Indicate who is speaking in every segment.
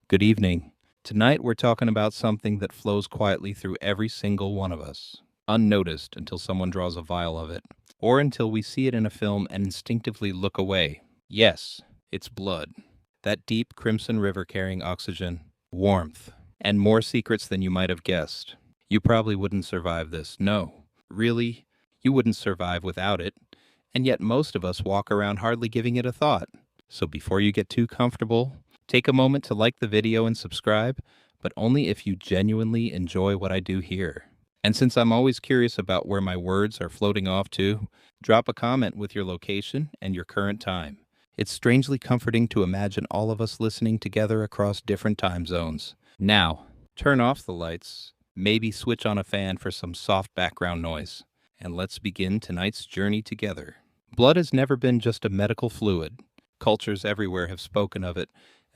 Speaker 1: Good evening. Tonight we're talking about something that flows quietly through every single one of us, unnoticed until someone draws a vial of it, or until we see it in a film and instinctively look away. Yes, it's blood. That deep crimson river carrying oxygen, warmth, and more secrets than you might have guessed. You probably wouldn't survive this. No, really, you wouldn't survive without it. And yet most of us walk around hardly giving it a thought. So before you get too comfortable, take a moment to like the video and subscribe, but only if you genuinely enjoy what I do here. And since I'm always curious about where my words are floating off to, drop a comment with your location and your current time. It's strangely comforting to imagine all of us listening together across different time zones. Now, turn off the lights, maybe switch on a fan for some soft background noise, and let's begin tonight's journey together. Blood has never been just a medical fluid. Cultures everywhere have spoken of it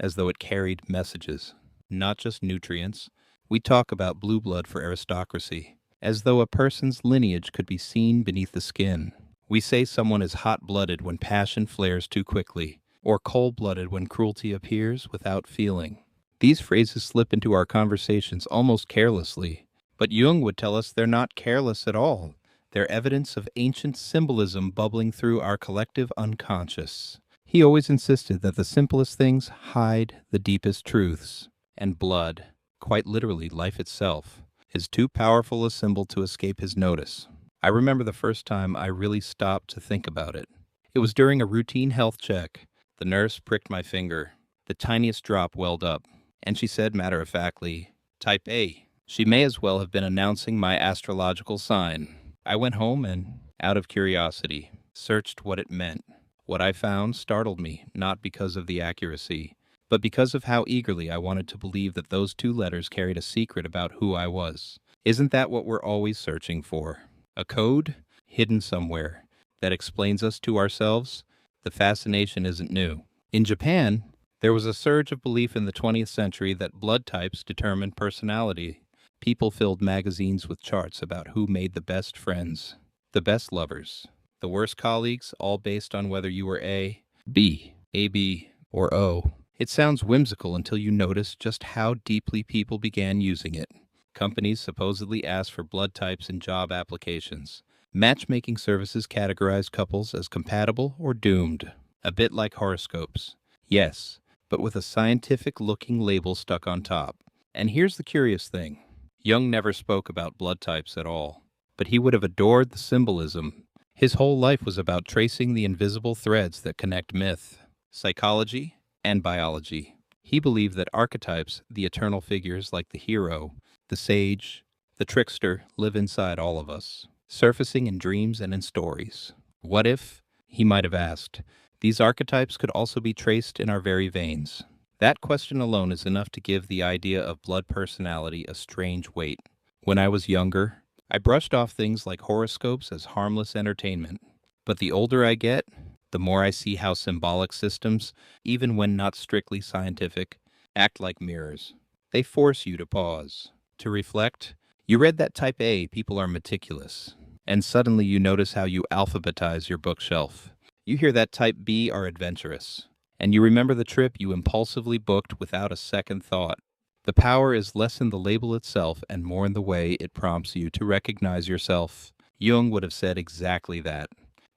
Speaker 1: as though it carried messages, not just nutrients. We talk about blue blood for aristocracy, as though a person's lineage could be seen beneath the skin. We say someone is hot-blooded when passion flares too quickly, or cold-blooded when cruelty appears without feeling. These phrases slip into our conversations almost carelessly, but Jung would tell us they're not careless at all. They're evidence of ancient symbolism bubbling through our collective unconscious. He always insisted that the simplest things hide the deepest truths, and blood, quite literally life itself, is too powerful a symbol to escape his notice. I remember the first time I really stopped to think about it. It was during a routine health check. The nurse pricked my finger. The tiniest drop welled up, and she said matter-of-factly, "Type A." She may as well have been announcing my astrological sign. I went home and, out of curiosity, searched what it meant. What I found startled me, not because of the accuracy, but because of how eagerly I wanted to believe that those two letters carried a secret about who I was. Isn't that what we're always searching for? A code, hidden somewhere, that explains us to ourselves? The fascination isn't new. In Japan, there was a surge of belief in the 20th century that blood types determined personality. People filled magazines with charts about who made the best friends, the best lovers, the worst colleagues, all based on whether you were A, B, AB, or O. It sounds whimsical until you notice just how deeply people began using it. Companies supposedly asked for blood types in job applications. Matchmaking services categorized couples as compatible or doomed, a bit like horoscopes. Yes, but with a scientific-looking label stuck on top. And here's the curious thing. Jung never spoke about blood types at all, but he would have adored the symbolism. His whole life was about tracing the invisible threads that connect myth, psychology, and biology. He believed that archetypes, the eternal figures like the hero, the sage, the trickster, live inside all of us, surfacing in dreams and in stories. What if, he might have asked, these archetypes could also be traced in our very veins? That question alone is enough to give the idea of blood personality a strange weight. When I was younger, I brushed off things like horoscopes as harmless entertainment. But the older I get, the more I see how symbolic systems, even when not strictly scientific, act like mirrors. They force you to pause, to reflect. You read that type A, people are meticulous, and suddenly you notice how you alphabetize your bookshelf. You hear that type B are adventurous, and you remember the trip you impulsively booked without a second thought. The power is less in the label itself and more in the way it prompts you to recognize yourself. Jung would have said exactly that.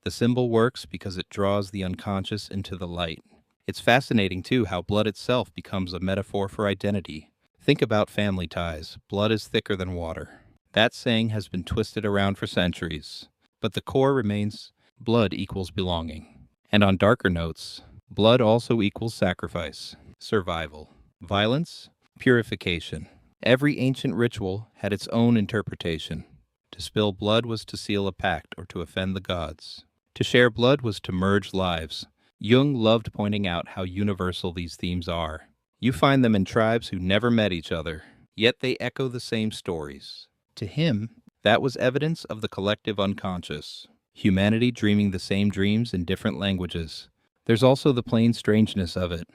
Speaker 1: The symbol works because it draws the unconscious into the light. It's fascinating, too, how blood itself becomes a metaphor for identity. Think about family ties. Blood is thicker than water. That saying has been twisted around for centuries. But the core remains blood equals belonging. And on darker notes, blood also equals sacrifice, survival, violence, purification. Every ancient ritual had its own interpretation. To spill blood was to seal a pact or to offend the gods. To share blood was to merge lives. Jung loved pointing out how universal these themes are. You find them in tribes who never met each other, yet they echo the same stories. To him, that was evidence of the collective unconscious, humanity dreaming the same dreams in different languages. There's also the plain strangeness of it.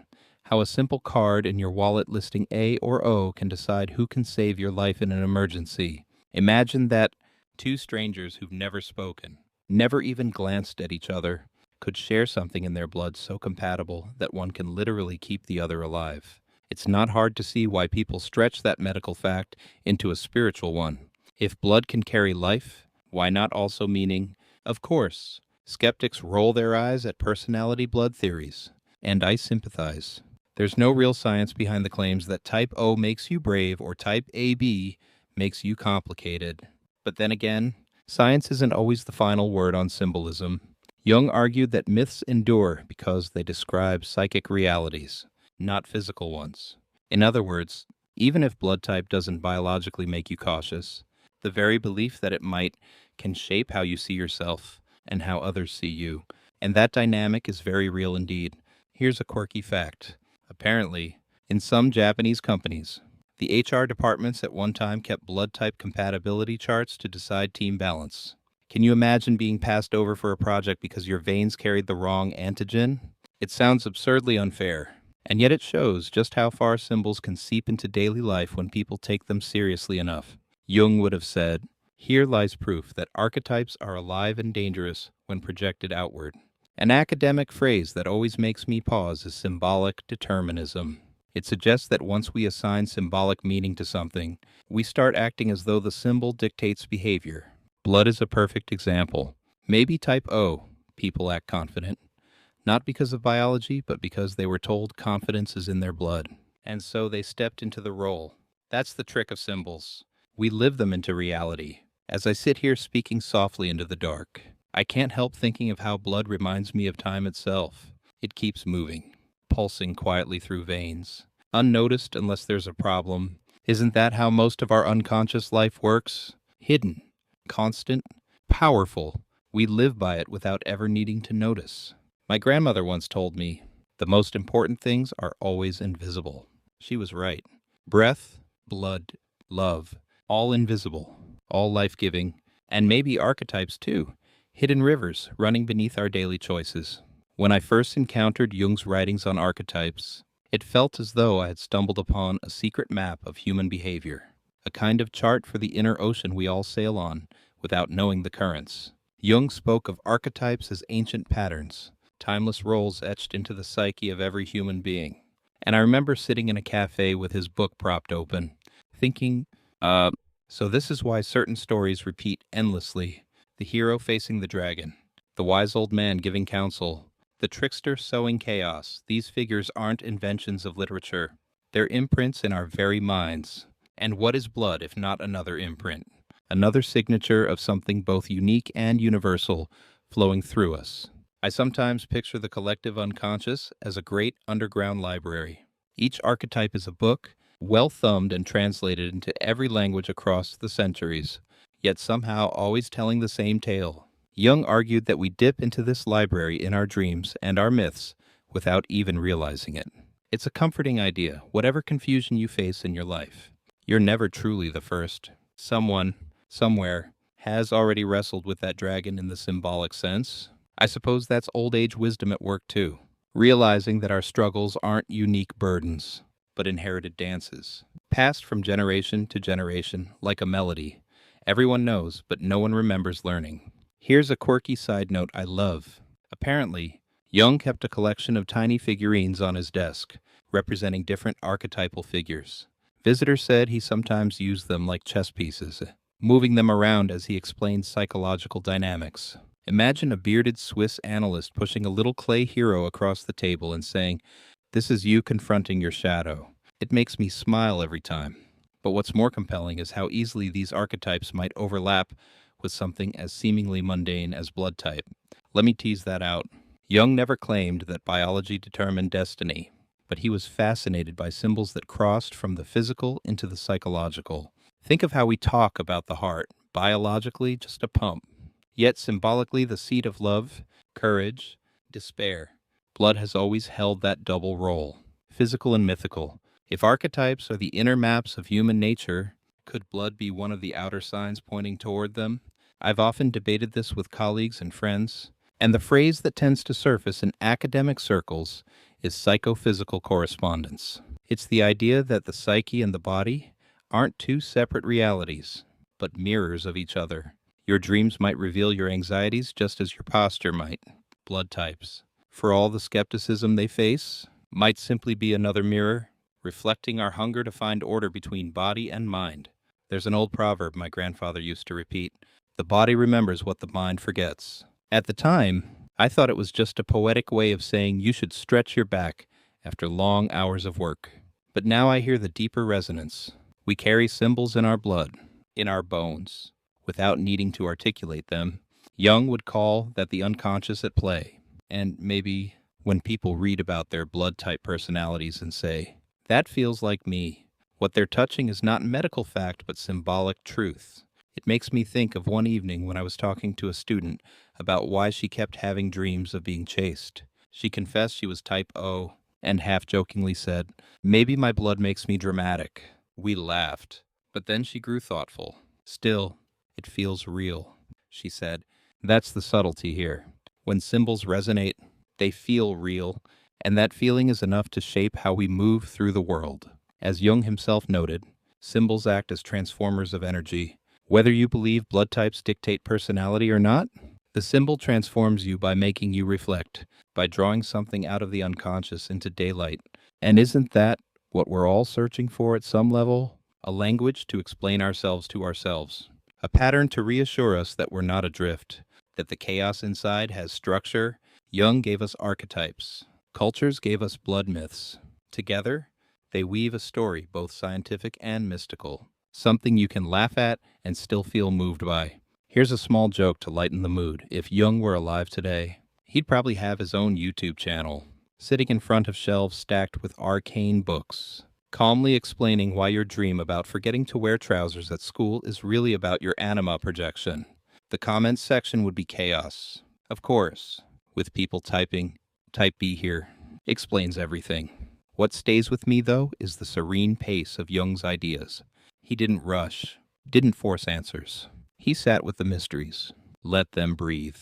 Speaker 1: How a simple card in your wallet listing A or O can decide who can save your life in an emergency. Imagine that two strangers who've never spoken, never even glanced at each other, could share something in their blood so compatible that one can literally keep the other alive. It's not hard to see why people stretch that medical fact into a spiritual one. If blood can carry life, why not also meaning? Of course, skeptics roll their eyes at personality blood theories, and I sympathize. There's no real science behind the claims that type O makes you brave or type AB makes you complicated. But then again, science isn't always the final word on symbolism. Jung argued that myths endure because they describe psychic realities, not physical ones. In other words, even if blood type doesn't biologically make you cautious, the very belief that it might can shape how you see yourself and how others see you. And that dynamic is very real indeed. Here's a quirky fact. Apparently, in some Japanese companies, the HR departments at one time kept blood type compatibility charts to decide team balance. Can you imagine being passed over for a project because your veins carried the wrong antigen? It sounds absurdly unfair, and yet it shows just how far symbols can seep into daily life when people take them seriously enough. Jung would have said, "Here lies proof that archetypes are alive and dangerous when projected outward." An academic phrase that always makes me pause is symbolic determinism. It suggests that once we assign symbolic meaning to something, we start acting as though the symbol dictates behavior. Blood is a perfect example. Maybe type O, people act confident, not because of biology, but because they were told confidence is in their blood. And so they stepped into the role. That's the trick of symbols. We live them into reality. As I sit here speaking softly into the dark, I can't help thinking of how blood reminds me of time itself. It keeps moving, pulsing quietly through veins, unnoticed unless there's a problem. Isn't that how most of our unconscious life works? Hidden, constant, powerful. We live by it without ever needing to notice. My grandmother once told me, "The most important things are always invisible." She was right. Breath, blood, love, all invisible, all life-giving, and maybe archetypes too, hidden rivers running beneath our daily choices. When I first encountered Jung's writings on archetypes, it felt as though I had stumbled upon a secret map of human behavior, a kind of chart for the inner ocean we all sail on without knowing the currents. Jung spoke of archetypes as ancient patterns, timeless roles etched into the psyche of every human being. And I remember sitting in a cafe with his book propped open, thinking, so this is why certain stories repeat endlessly. The hero facing the dragon, the wise old man giving counsel, the trickster sowing chaos. These figures aren't inventions of literature. They're imprints in our very minds. And what is blood if not another imprint? Another signature of something both unique and universal flowing through us. I sometimes picture the collective unconscious as a great underground library. Each archetype is a book, well thumbed and translated into every language across the centuries, yet somehow always telling the same tale. Jung argued that we dip into this library in our dreams and our myths without even realizing it. It's a comforting idea, whatever confusion you face in your life. You're never truly the first. Someone, somewhere, has already wrestled with that dragon in the symbolic sense. I suppose that's old age wisdom at work too, realizing that our struggles aren't unique burdens, but inherited dances, passed from generation to generation like a melody. Everyone knows, but no one remembers learning. Here's a quirky side note I love. Apparently, Jung kept a collection of tiny figurines on his desk, representing different archetypal figures. Visitors said he sometimes used them like chess pieces, moving them around as he explained psychological dynamics. Imagine a bearded Swiss analyst pushing a little clay hero across the table and saying, "This is you confronting your shadow." It makes me smile every time. But what's more compelling is how easily these archetypes might overlap with something as seemingly mundane as blood type. Let me tease that out. Jung never claimed that biology determined destiny, but he was fascinated by symbols that crossed from the physical into the psychological. Think of how we talk about the heart, biologically just a pump, yet symbolically the seat of love, courage, despair. Blood has always held that double role, physical and mythical. If archetypes are the inner maps of human nature, could blood be one of the outer signs pointing toward them? I've often debated this with colleagues and friends, and the phrase that tends to surface in academic circles is psychophysical correspondence. It's the idea that the psyche and the body aren't two separate realities, but mirrors of each other. Your dreams might reveal your anxieties just as your posture might. Blood types, for all the skepticism they face, might simply be another mirror, reflecting our hunger to find order between body and mind. There's an old proverb my grandfather used to repeat: the body remembers what the mind forgets. At the time, I thought it was just a poetic way of saying you should stretch your back after long hours of work. But now I hear the deeper resonance. We carry symbols in our blood, in our bones, without needing to articulate them. Jung would call that the unconscious at play. And maybe when people read about their blood type personalities and say, that feels like me, what they're touching is not medical fact but symbolic truth. It makes me think of one evening when I was talking to a student about why she kept having dreams of being chased. She confessed she was type O and half-jokingly said, maybe my blood makes me dramatic. We laughed, but then she grew thoughtful. Still, it feels real, she said. That's the subtlety here. When symbols resonate, they feel real, and that feeling is enough to shape how we move through the world. As Jung himself noted, symbols act as transformers of energy. Whether you believe blood types dictate personality or not, the symbol transforms you by making you reflect, by drawing something out of the unconscious into daylight. And isn't that what we're all searching for at some level? A language to explain ourselves to ourselves. A pattern to reassure us that we're not adrift, that the chaos inside has structure. Jung gave us archetypes. Cultures gave us blood myths. Together, they weave a story, both scientific and mystical. Something you can laugh at and still feel moved by. Here's a small joke to lighten the mood. If Jung were alive today, he'd probably have his own YouTube channel, sitting in front of shelves stacked with arcane books, calmly explaining why your dream about forgetting to wear trousers at school is really about your anima projection. The comments section would be chaos. Of course, with people typing, type B here, explains everything. What stays with me, though, is the serene pace of Jung's ideas. He didn't rush, didn't force answers. He sat with the mysteries, let them breathe.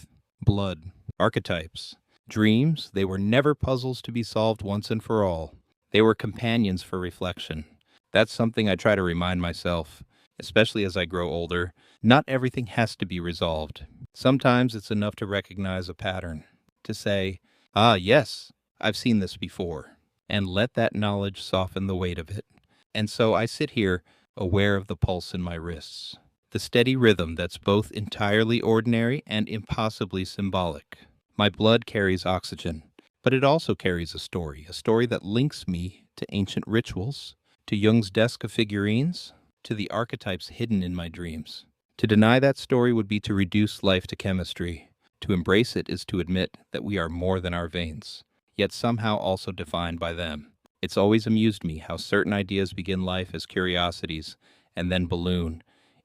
Speaker 1: Blood, archetypes, dreams, they were never puzzles to be solved once and for all. They were companions for reflection. That's something I try to remind myself, especially as I grow older. Not everything has to be resolved. Sometimes it's enough to recognize a pattern, to say, ah, yes, I've seen this before, and let that knowledge soften the weight of it. And so I sit here, aware of the pulse in my wrists, the steady rhythm that's both entirely ordinary and impossibly symbolic. My blood carries oxygen, but it also carries a story that links me to ancient rituals, to Jung's desk of figurines, to the archetypes hidden in my dreams. To deny that story would be to reduce life to chemistry. To embrace it is to admit that we are more than our veins, yet somehow also defined by them. It's always amused me how certain ideas begin life as curiosities and then balloon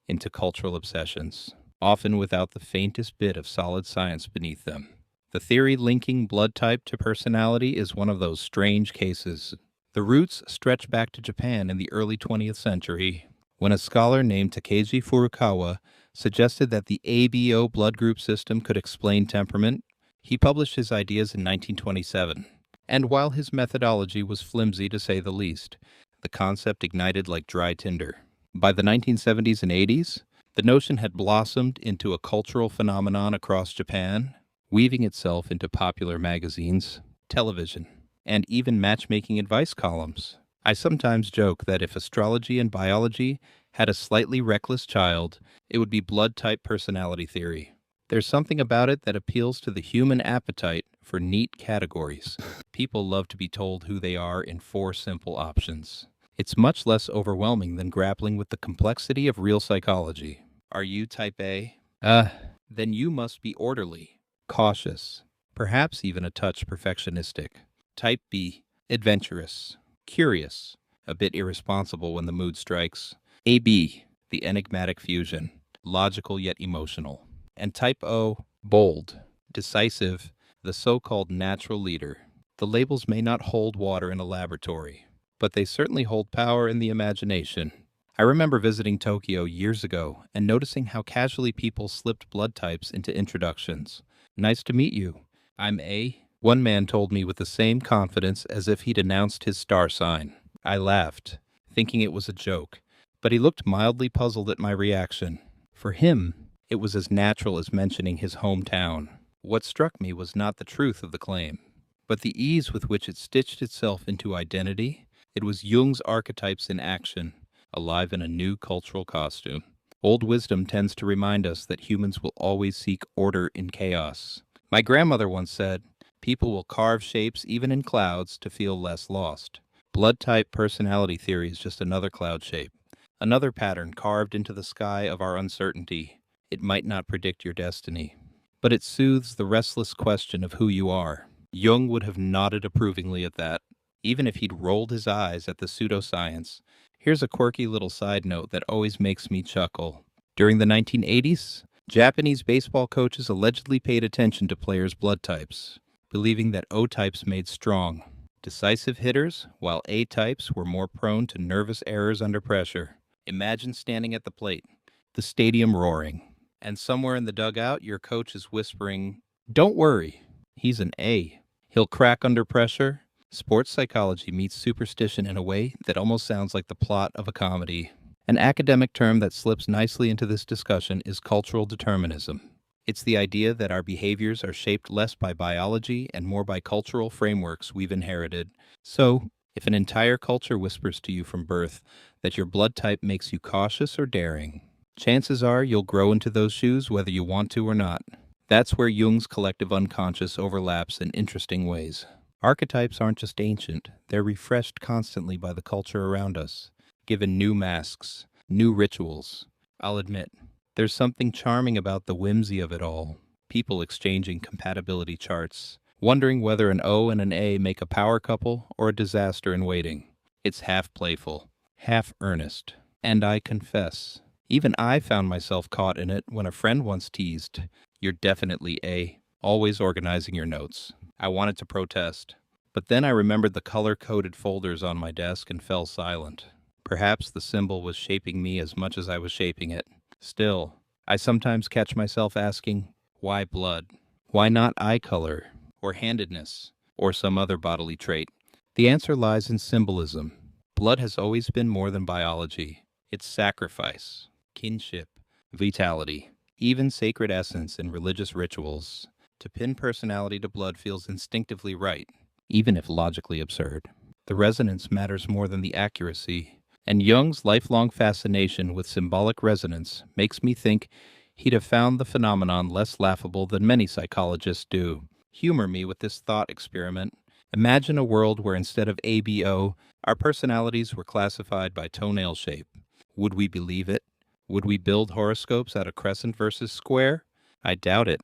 Speaker 1: into cultural obsessions, often without the faintest bit of solid science beneath them. The theory linking blood type to personality is one of those strange cases. The roots stretch back to Japan in the early 20th century, when a scholar named Takeji Furukawa suggested that the ABO blood group system could explain temperament. He published his ideas in 1927, and while his methodology was flimsy to say the least, the concept ignited like dry tinder. By the 1970s and 80s, the notion had blossomed into a cultural phenomenon across Japan, weaving itself into popular magazines, television, and even matchmaking advice columns. I sometimes joke that if astrology and biology had a slightly reckless child, it would be blood type personality theory. There's something about it that appeals to the human appetite for neat categories. People love to be told who they are in 4 simple options. It's much less overwhelming than grappling with the complexity of real psychology. Are you type A? Then you must be orderly, cautious, perhaps even a touch perfectionistic. Type B, adventurous, curious, a bit irresponsible when the mood strikes. AB, the enigmatic fusion, logical yet emotional. And type O, bold, decisive, the so-called natural leader. The labels may not hold water in a laboratory, but they certainly hold power in the imagination. I remember visiting Tokyo years ago and noticing how casually people slipped blood types into introductions. Nice to meet you. I'm A. One man told me with the same confidence as if he'd announced his star sign. I laughed, thinking it was a joke, but he looked mildly puzzled at my reaction. For him, it was as natural as mentioning his hometown. What struck me was not the truth of the claim, but the ease with which it stitched itself into identity, It was Jung's archetypes in action, alive in a new cultural costume. Old wisdom tends to remind us that humans will always seek order in chaos. My grandmother once said, people will carve shapes even in clouds to feel less lost. Blood type personality theory is just another cloud shape, another pattern carved into the sky of our uncertainty. It might not predict your destiny, but it soothes the restless question of who you are. Jung would have nodded approvingly at that, even if he'd rolled his eyes at the pseudoscience. Here's a quirky little side note that always makes me chuckle. During the 1980s, Japanese baseball coaches allegedly paid attention to players' blood types, believing that O types made strong, decisive hitters, while A types were more prone to nervous errors under pressure. Imagine standing at the plate, the stadium roaring, and somewhere in the dugout your coach is whispering, "Don't worry, he's an A. He'll crack under pressure." Sports psychology meets superstition in a way that almost sounds like the plot of a comedy. An academic term that slips nicely into this discussion is cultural determinism. It's the idea that our behaviors are shaped less by biology and more by cultural frameworks we've inherited. So, if an entire culture whispers to you from birth that your blood type makes you cautious or daring, chances are you'll grow into those shoes whether you want to or not. That's where Jung's collective unconscious overlaps in interesting ways. Archetypes aren't just ancient, they're refreshed constantly by the culture around us, given new masks, new rituals. I'll admit, there's something charming about the whimsy of it all. People exchanging compatibility charts, wondering whether an O and an A make a power couple or a disaster in waiting. It's half playful, half earnest. And I confess, even I found myself caught in it when a friend once teased, "You're definitely A, always organizing your notes." I wanted to protest, but then I remembered the color-coded folders on my desk and fell silent. Perhaps the symbol was shaping me as much as I was shaping it. Still, I sometimes catch myself asking, why blood? Why not eye color, or handedness, or some other bodily trait? The answer lies in symbolism. Blood has always been more than biology. It's sacrifice, kinship, vitality, even sacred essence in religious rituals. To pin personality to blood feels instinctively right, even if logically absurd. The resonance matters more than the accuracy, and Jung's lifelong fascination with symbolic resonance makes me think he'd have found the phenomenon less laughable than many psychologists do. Humor me with this thought experiment. Imagine a world where instead of ABO, our personalities were classified by toenail shape. Would we believe it? Would we build horoscopes out of crescent versus square? I doubt it.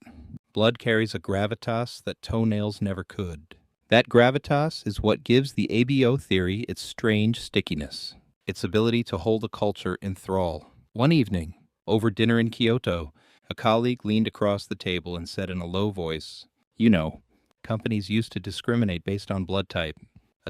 Speaker 1: Blood carries a gravitas that toenails never could. That gravitas is what gives the ABO theory its strange stickiness, its ability to hold a culture in thrall. One evening, over dinner in Kyoto, a colleague leaned across the table and said in a low voice, "You know, companies used to discriminate based on blood type.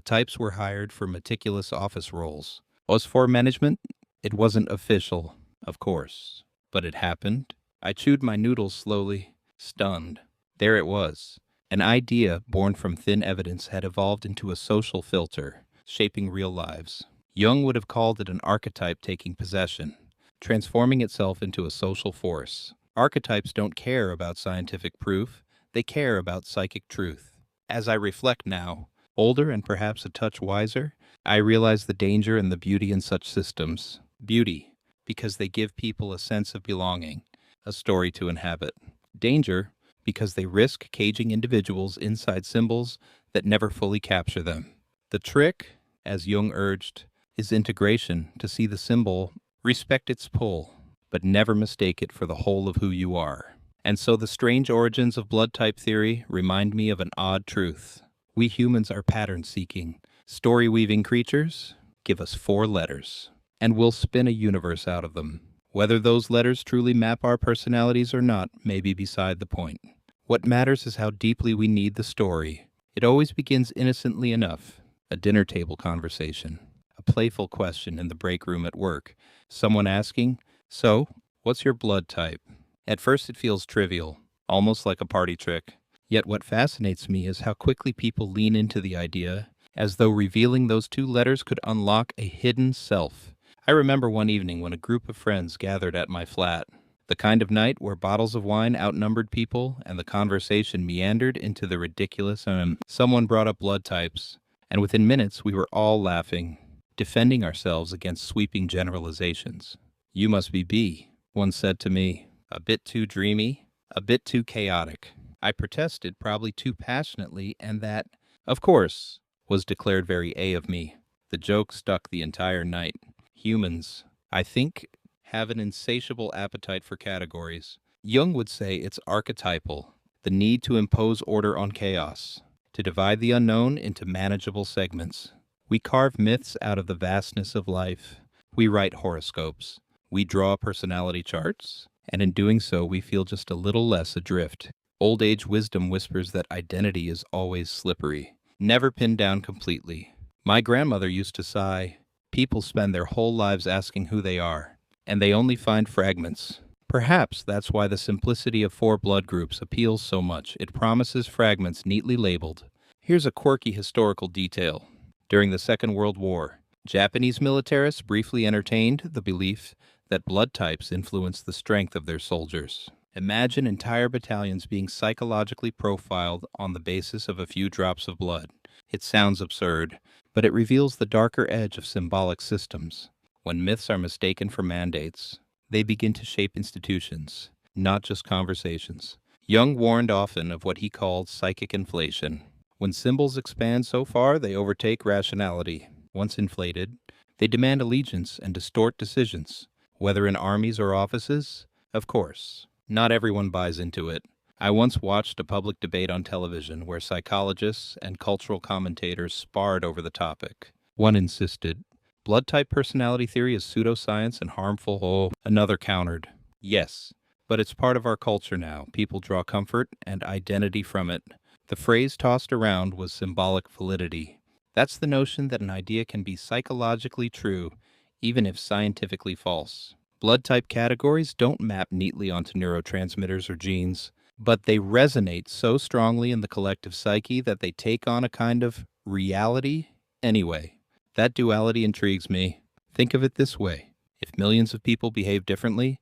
Speaker 1: Types were hired for meticulous office roles. As for management, it wasn't official, of course. But it happened." I chewed my noodles slowly, stunned. There it was. An idea born from thin evidence had evolved into a social filter, shaping real lives. Jung would have called it an archetype taking possession, transforming itself into a social force. Archetypes don't care about scientific proof, they care about psychic truth. As I reflect now, older and perhaps a touch wiser, I realize the danger and the beauty in such systems. Beauty, because they give people a sense of belonging, a story to inhabit. Danger, because they risk caging individuals inside symbols that never fully capture them. The trick, as Jung urged, is integration, to see the symbol, respect its pull, but never mistake it for the whole of who you are. And so the strange origins of blood type theory remind me of an odd truth. We humans are pattern-seeking, story-weaving creatures. Give us 4 letters, and we'll spin a universe out of them. Whether those letters truly map our personalities or not may be beside the point. What matters is how deeply we need the story. It always begins innocently enough. A dinner table conversation, a playful question in the break room at work, someone asking, "So, what's your blood type?" At first it feels trivial, almost like a party trick. Yet what fascinates me is how quickly people lean into the idea, as though revealing those 2 letters could unlock a hidden self. I remember one evening when a group of friends gathered at my flat, the kind of night where bottles of wine outnumbered people and the conversation meandered into the ridiculous. Someone brought up blood types, and within minutes we were all laughing, defending ourselves against sweeping generalizations. "You must be B," one said to me. "A bit too dreamy, a bit too chaotic." I protested, probably too passionately, and that, of course, was declared very A of me. The joke stuck the entire night. Humans, I think, have an insatiable appetite for categories. Jung would say it's archetypal, the need to impose order on chaos, to divide the unknown into manageable segments. We carve myths out of the vastness of life. We write horoscopes. We draw personality charts, and in doing so we feel just a little less adrift. Old age wisdom whispers that identity is always slippery, never pinned down completely. My grandmother used to sigh, "People spend their whole lives asking who they are, and they only find fragments." Perhaps that's why the simplicity of 4 blood groups appeals so much. It promises fragments neatly labeled. Here's a quirky historical detail. During the Second World War, Japanese militarists briefly entertained the belief that blood types influence the strength of their soldiers. Imagine entire battalions being psychologically profiled on the basis of a few drops of blood. It sounds absurd, but it reveals the darker edge of symbolic systems. When myths are mistaken for mandates, they begin to shape institutions, not just conversations. Jung warned often of what he called psychic inflation. When symbols expand so far, they overtake rationality. Once inflated, they demand allegiance and distort decisions, whether in armies or offices. Of course, not everyone buys into it. I once watched a public debate on television where psychologists and cultural commentators sparred over the topic. One insisted, "Blood type personality theory is pseudoscience and harmful." Oh, another countered, "Yes, but it's part of our culture now. People draw comfort and identity from it." The phrase tossed around was symbolic validity. That's the notion that an idea can be psychologically true, even if scientifically false. Blood type categories don't map neatly onto neurotransmitters or genes, but they resonate so strongly in the collective psyche that they take on a kind of reality anyway. That duality intrigues me. Think of it this way. If millions of people behave differently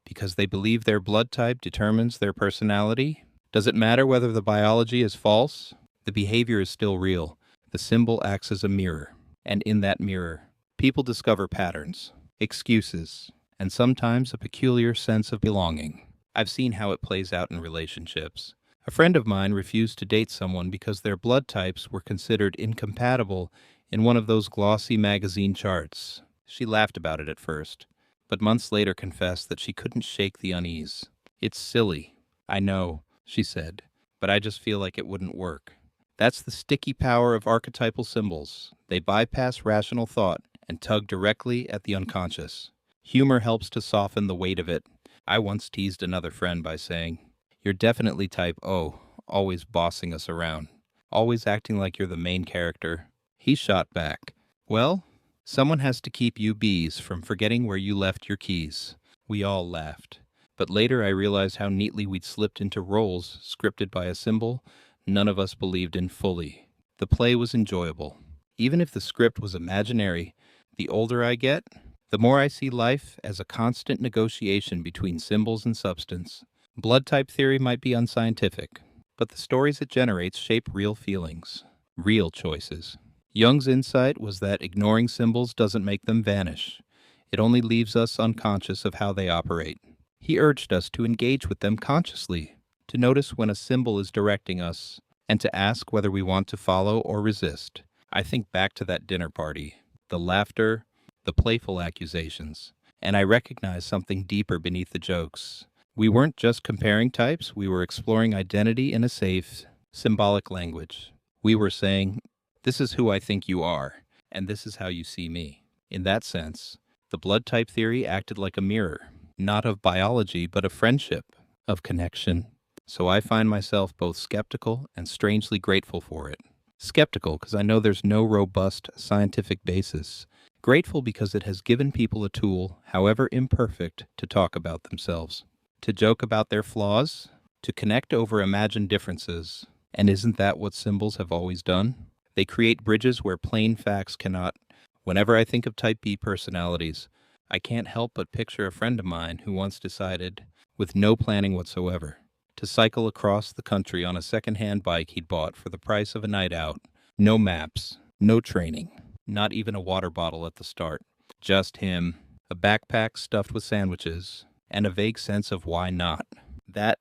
Speaker 1: because they believe their blood type determines their personality, does it matter whether the biology is false? The behavior is still real. The symbol acts as a mirror. And in that mirror, people discover patterns, excuses, and sometimes a peculiar sense of belonging. I've seen how it plays out in relationships. A friend of mine refused to date someone because their blood types were considered incompatible in one of those glossy magazine charts. She laughed about it at first, but months later confessed that she couldn't shake the unease. "It's silly, I know," she said, "but I just feel like it wouldn't work." That's the sticky power of archetypal symbols. They bypass rational thought and tug directly at the unconscious. Humor helps to soften the weight of it. I once teased another friend by saying, "You're definitely type O, always bossing us around, always acting like you're the main character." He shot back, "Well, someone has to keep you Bs from forgetting where you left your keys." We all laughed. But later I realized how neatly we'd slipped into roles scripted by a symbol none of us believed in fully. The play was enjoyable. Even if the script was imaginary, the older I get, the more I see life as a constant negotiation between symbols and substance. Blood type theory might be unscientific, but the stories it generates shape real feelings, real choices. Jung's insight was that ignoring symbols doesn't make them vanish. It only leaves us unconscious of how they operate. He urged us to engage with them consciously, to notice when a symbol is directing us, and to ask whether we want to follow or resist. I think back to that dinner party, the laughter, the playful accusations, and I recognize something deeper beneath the jokes. We weren't just comparing types, we were exploring identity in a safe, symbolic language. We were saying, "This is who I think you are, and this is how you see me." In that sense, the blood type theory acted like a mirror, not of biology, but of friendship, of connection. So I find myself both skeptical and strangely grateful for it. Skeptical because I know there's no robust scientific basis. Grateful because it has given people a tool, however imperfect, to talk about themselves, to joke about their flaws, to connect over imagined differences. And isn't that what symbols have always done? They create bridges where plain facts cannot. Whenever I think of type B personalities, I can't help but picture a friend of mine who once decided, with no planning whatsoever, to cycle across the country on a second-hand bike he'd bought for the price of a night out. No maps, No training, not even a water bottle at the start. Just him, a backpack stuffed with sandwiches, and a vague sense of why not. That,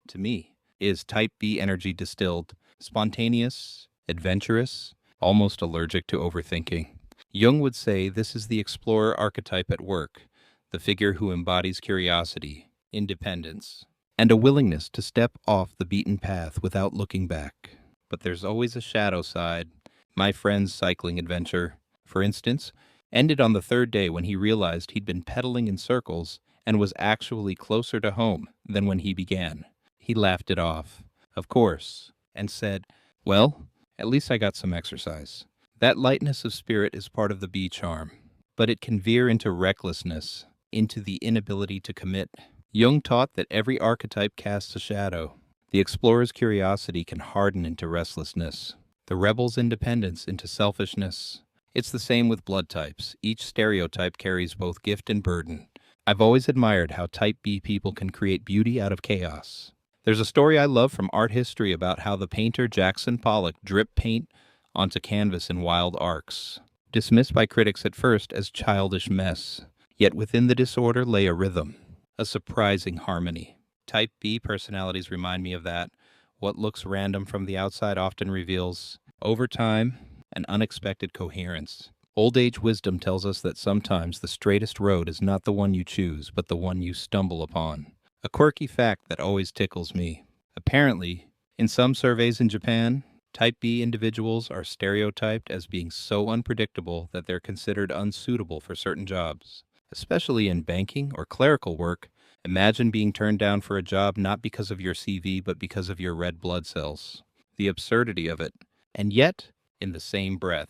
Speaker 1: to me, is type B energy distilled, spontaneous, adventurous, almost allergic to overthinking. Jung would say this is the explorer archetype at work, the figure who embodies curiosity, independence, and a willingness to step off the beaten path without looking back. But there's always a shadow side. My friend's cycling adventure, for instance, ended on the third day when he realized he'd been pedaling in circles and was actually closer to home than when he began. He laughed it off, of course, and said, "Well, at least I got some exercise." That lightness of spirit is part of the bee charm, but it can veer into recklessness, into the inability to commit. Jung taught that every archetype casts a shadow. The explorer's curiosity can harden into restlessness, the rebel's independence into selfishness. It's the same with blood types. Each stereotype carries both gift and burden. I've always admired how type B people can create beauty out of chaos. There's a story I love from art history about how the painter Jackson Pollock dripped paint onto canvas in wild arcs, dismissed by critics at first as childish mess. Yet within the disorder lay a rhythm, a surprising harmony. Type B personalities remind me of that. What looks random from the outside often reveals, over time, an unexpected coherence. Old age wisdom tells us that sometimes the straightest road is not the one you choose, but the one you stumble upon. A quirky fact that always tickles me. Apparently, in some surveys in Japan, Type B individuals are stereotyped as being so unpredictable that they're considered unsuitable for certain jobs. Especially in banking or clerical work, imagine being turned down for a job not because of your CV but because of your red blood cells. The absurdity of it. And yet, in the same breath,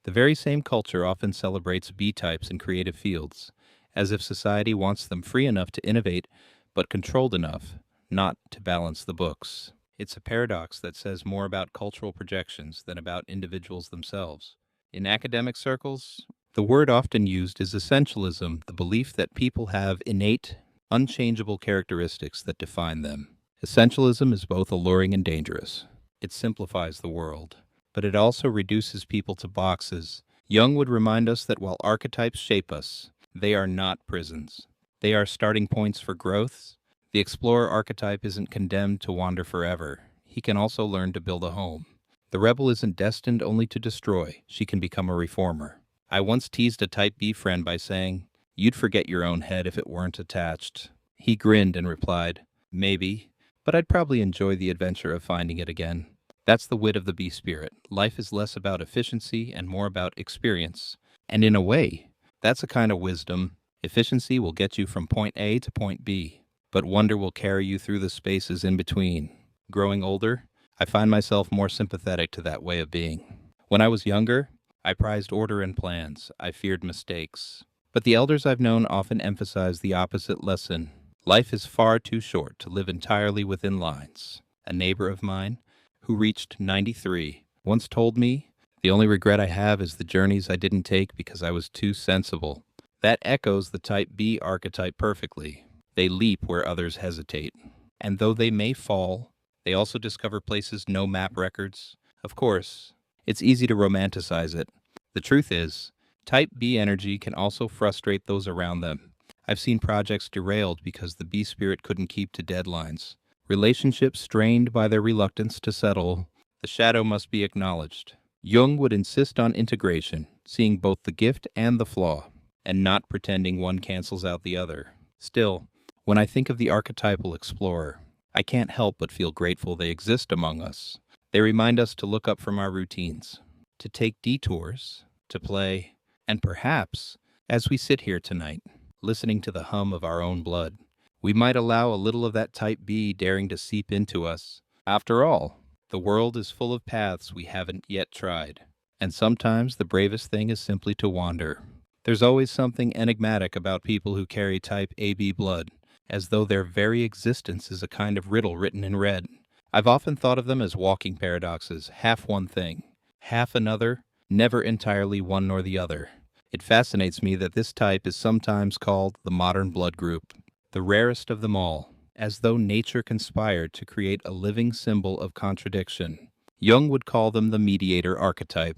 Speaker 1: the very same culture often celebrates B types in creative fields, as if society wants them free enough to innovate but controlled enough not to balance the books. It's a paradox that says more about cultural projections than about individuals themselves. In academic circles, the word often used is essentialism, the belief that people have innate, unchangeable characteristics that define them. Essentialism is both alluring and dangerous. It simplifies the world, but it also reduces people to boxes. Jung would remind us that while archetypes shape us, they are not prisons. They are starting points for growth. The explorer archetype isn't condemned to wander forever. He can also learn to build a home. The rebel isn't destined only to destroy. She can become a reformer. I once teased a type B friend by saying, "You'd forget your own head if it weren't attached." He grinned and replied, "Maybe, but I'd probably enjoy the adventure of finding it again." That's the wit of the bee spirit. Life is less about efficiency and more about experience. And in a way, that's a kind of wisdom. Efficiency will get you from point A to point B, but wonder will carry you through the spaces in between. Growing older, I find myself more sympathetic to that way of being. When I was younger, I prized order and plans. I feared mistakes. But the elders I've known often emphasize the opposite lesson. Life is far too short to live entirely within lines. A neighbor of mine, who reached 93, once told me, "The only regret I have is the journeys I didn't take because I was too sensible." That echoes the type B archetype perfectly. They leap where others hesitate. And though they may fall, they also discover places no map records. Of course, it's easy to romanticize it. The truth is, type B energy can also frustrate those around them. I've seen projects derailed because the B spirit couldn't keep to deadlines. Relationships strained by their reluctance to settle. The shadow must be acknowledged. Jung would insist on integration, seeing both the gift and the flaw, and not pretending one cancels out the other. Still, when I think of the archetypal explorer, I can't help but feel grateful they exist among us. They remind us to look up from our routines, to take detours, to play, and perhaps, as we sit here tonight, listening to the hum of our own blood, we might allow a little of that type B daring to seep into us. After all, the world is full of paths we haven't yet tried, and sometimes the bravest thing is simply to wander. There's always something enigmatic about people who carry type AB blood, as though their very existence is a kind of riddle written in red. I've often thought of them as walking paradoxes, half one thing, half another, never entirely one nor the other. It fascinates me that this type is sometimes called the modern blood group, the rarest of them all, as though nature conspired to create a living symbol of contradiction. Jung would call them the mediator archetype,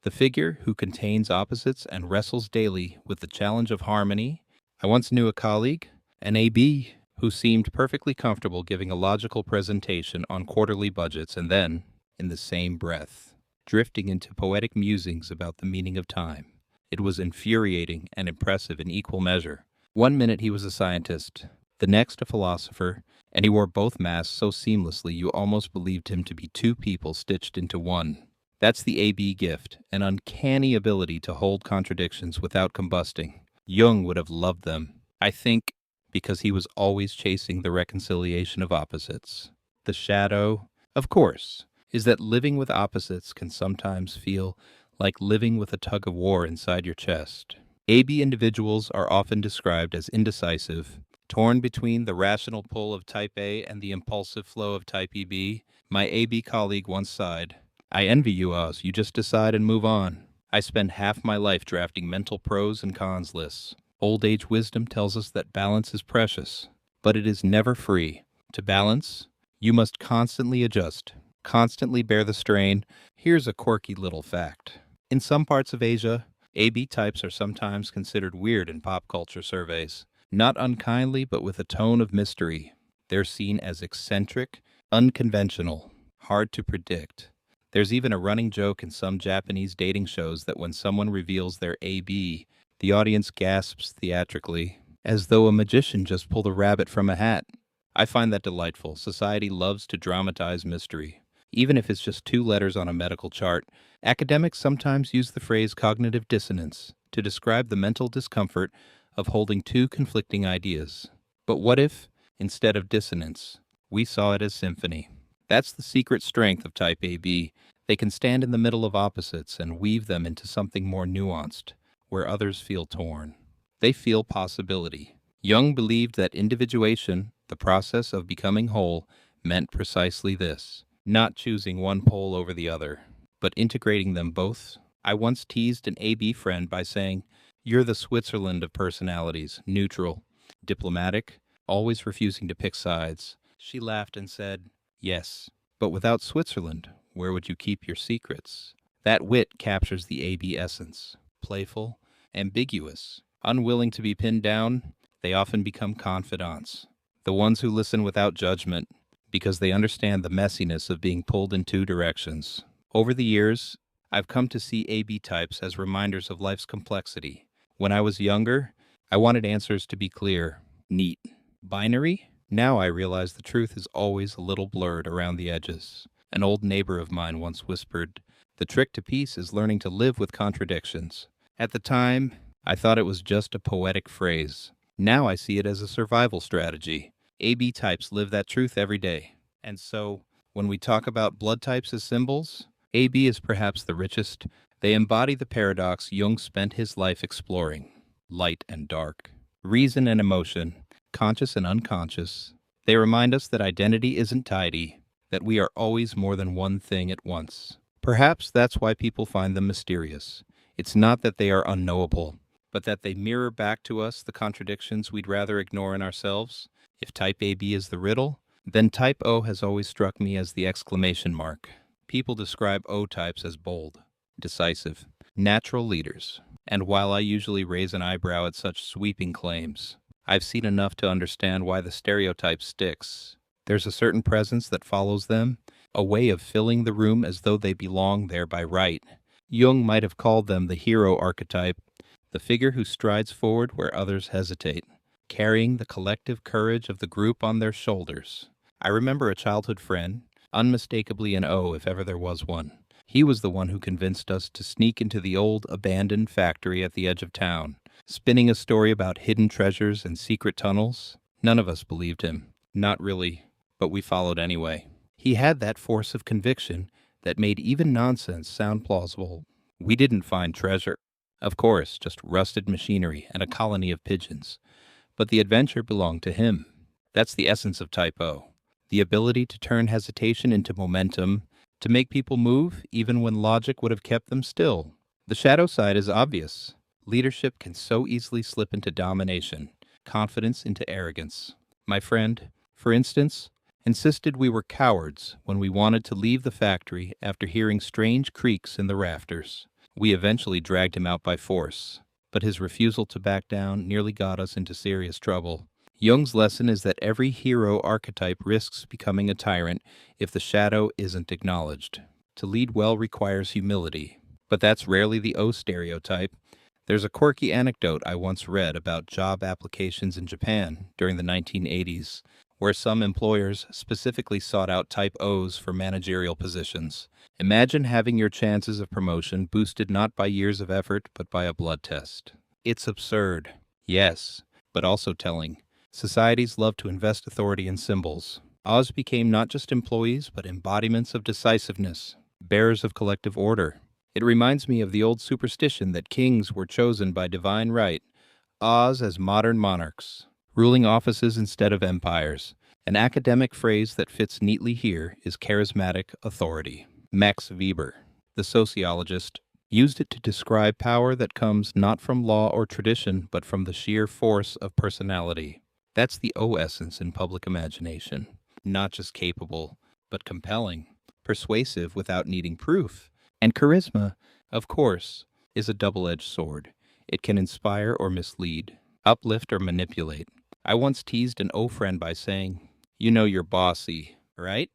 Speaker 1: the figure who contains opposites and wrestles daily with the challenge of harmony. I once knew a colleague, an AB, who seemed perfectly comfortable giving a logical presentation on quarterly budgets and then, in the same breath, drifting into poetic musings about the meaning of time. It was infuriating and impressive in equal measure. One minute he was a scientist, the next a philosopher, and he wore both masks so seamlessly you almost believed him to be two people stitched into one. That's the AB gift, an uncanny ability to hold contradictions without combusting. Jung would have loved them, I think, because he was always chasing the reconciliation of opposites. The shadow, of course, is that living with opposites can sometimes feel like living with a tug of war inside your chest. AB individuals are often described as indecisive, torn between the rational pull of type A and the impulsive flow of type EB. My AB colleague once sighed, "I envy you, Oz. You just decide and move on. I spend half my life drafting mental pros and cons lists. Old age wisdom tells us that balance is precious, but it is never free. To balance, you must constantly adjust, constantly bear the strain." Here's a quirky little fact. In some parts of Asia, AB types are sometimes considered weird in pop culture surveys. Not unkindly, but with a tone of mystery. They're seen as eccentric, unconventional, hard to predict. There's even a running joke in some Japanese dating shows that when someone reveals their AB, the audience gasps theatrically, as though a magician just pulled a rabbit from a hat. I find that delightful. Society loves to dramatize mystery. Even if it's just two letters on a medical chart, academics sometimes use the phrase cognitive dissonance to describe the mental discomfort of holding two conflicting ideas. But what if, instead of dissonance, we saw it as symphony? That's the secret strength of type AB. They can stand in the middle of opposites and weave them into something more nuanced, where others feel torn. They feel possibility. Jung believed that individuation, the process of becoming whole, meant precisely this. Not choosing one pole over the other, but integrating them both. I once teased an AB friend by saying, "You're the Switzerland of personalities, neutral, diplomatic, always refusing to pick sides." She laughed and said, "Yes, but without Switzerland, where would you keep your secrets?" That wit captures the AB essence. Playful, ambiguous, unwilling to be pinned down, they often become confidants. The ones who listen without judgment, because they understand the messiness of being pulled in two directions. Over the years, I've come to see AB types as reminders of life's complexity. When I was younger, I wanted answers to be clear, neat. Binary? Now I realize the truth is always a little blurred around the edges. An old neighbor of mine once whispered, "The trick to peace is learning to live with contradictions." At the time, I thought it was just a poetic phrase. Now I see it as a survival strategy. AB types live that truth every day. And so, when we talk about blood types as symbols, AB is perhaps the richest. They embody the paradox Jung spent his life exploring. Light and dark, reason and emotion, conscious and unconscious. They remind us that identity isn't tidy, that we are always more than one thing at once. Perhaps that's why people find them mysterious. It's not that they are unknowable, but that they mirror back to us the contradictions we'd rather ignore in ourselves. If type AB is the riddle, then type O has always struck me as the exclamation mark. People describe O types as bold, decisive, natural leaders. And while I usually raise an eyebrow at such sweeping claims, I've seen enough to understand why the stereotype sticks. There's a certain presence that follows them, a way of filling the room as though they belong there by right. Jung might have called them the hero archetype, the figure who strides forward where others hesitate, carrying the collective courage of the group on their shoulders. I remember a childhood friend, unmistakably an O if ever there was one. He was the one who convinced us to sneak into the old, abandoned factory at the edge of town, spinning a story about hidden treasures and secret tunnels. None of us believed him. Not really, but we followed anyway. He had that force of conviction that made even nonsense sound plausible. We didn't find treasure. Of course, just rusted machinery and a colony of pigeons. But the adventure belonged to him. That's the essence of type O. The ability to turn hesitation into momentum, to make people move even when logic would have kept them still. The shadow side is obvious. Leadership can so easily slip into domination, confidence into arrogance. My friend, for instance, insisted we were cowards when we wanted to leave the factory after hearing strange creaks in the rafters. We eventually dragged him out by force, but his refusal to back down nearly got us into serious trouble. Jung's lesson is that every hero archetype risks becoming a tyrant if the shadow isn't acknowledged. To lead well requires humility, but that's rarely the O stereotype. There's a quirky anecdote I once read about job applications in Japan during the 1980s, where some employers specifically sought out type O's for managerial positions. Imagine having your chances of promotion boosted not by years of effort, but by a blood test. It's absurd, yes, but also telling. Societies love to invest authority in symbols. Oz became not just employees, but embodiments of decisiveness, bearers of collective order. It reminds me of the old superstition that kings were chosen by divine right, Oz as modern monarchs, ruling offices instead of empires. An academic phrase that fits neatly here is charismatic authority. Max Weber, the sociologist, used it to describe power that comes not from law or tradition, but from the sheer force of personality. That's the O essence in public imagination. Not just capable, but compelling, persuasive without needing proof. And charisma, of course, is a double-edged sword. It can inspire or mislead, uplift or manipulate. I once teased an O friend by saying, "You know you're bossy, right?"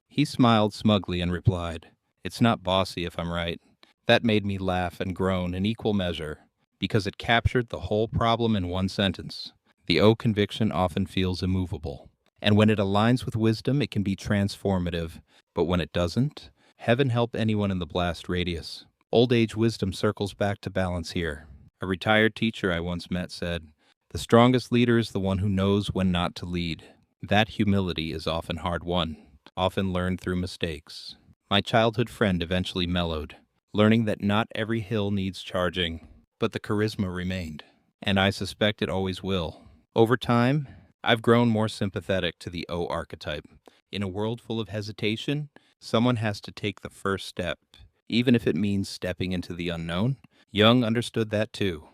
Speaker 1: He smiled smugly and replied, "It's not bossy if I'm right." That made me laugh and groan in equal measure, because it captured the whole problem in one sentence. The O conviction often feels immovable, and when it aligns with wisdom, it can be transformative. But when it doesn't, heaven help anyone in the blast radius. Old age wisdom circles back to balance here. A retired teacher I once met said, "The strongest leader is the one who knows when not to lead." That humility is often hard-won, often learned through mistakes. My childhood friend eventually mellowed, learning that not every hill needs charging, but the charisma remained, and I suspect it always will. Over time, I've grown more sympathetic to the O archetype. In a world full of hesitation, someone has to take the first step, even if it means stepping into the unknown. Jung understood that too.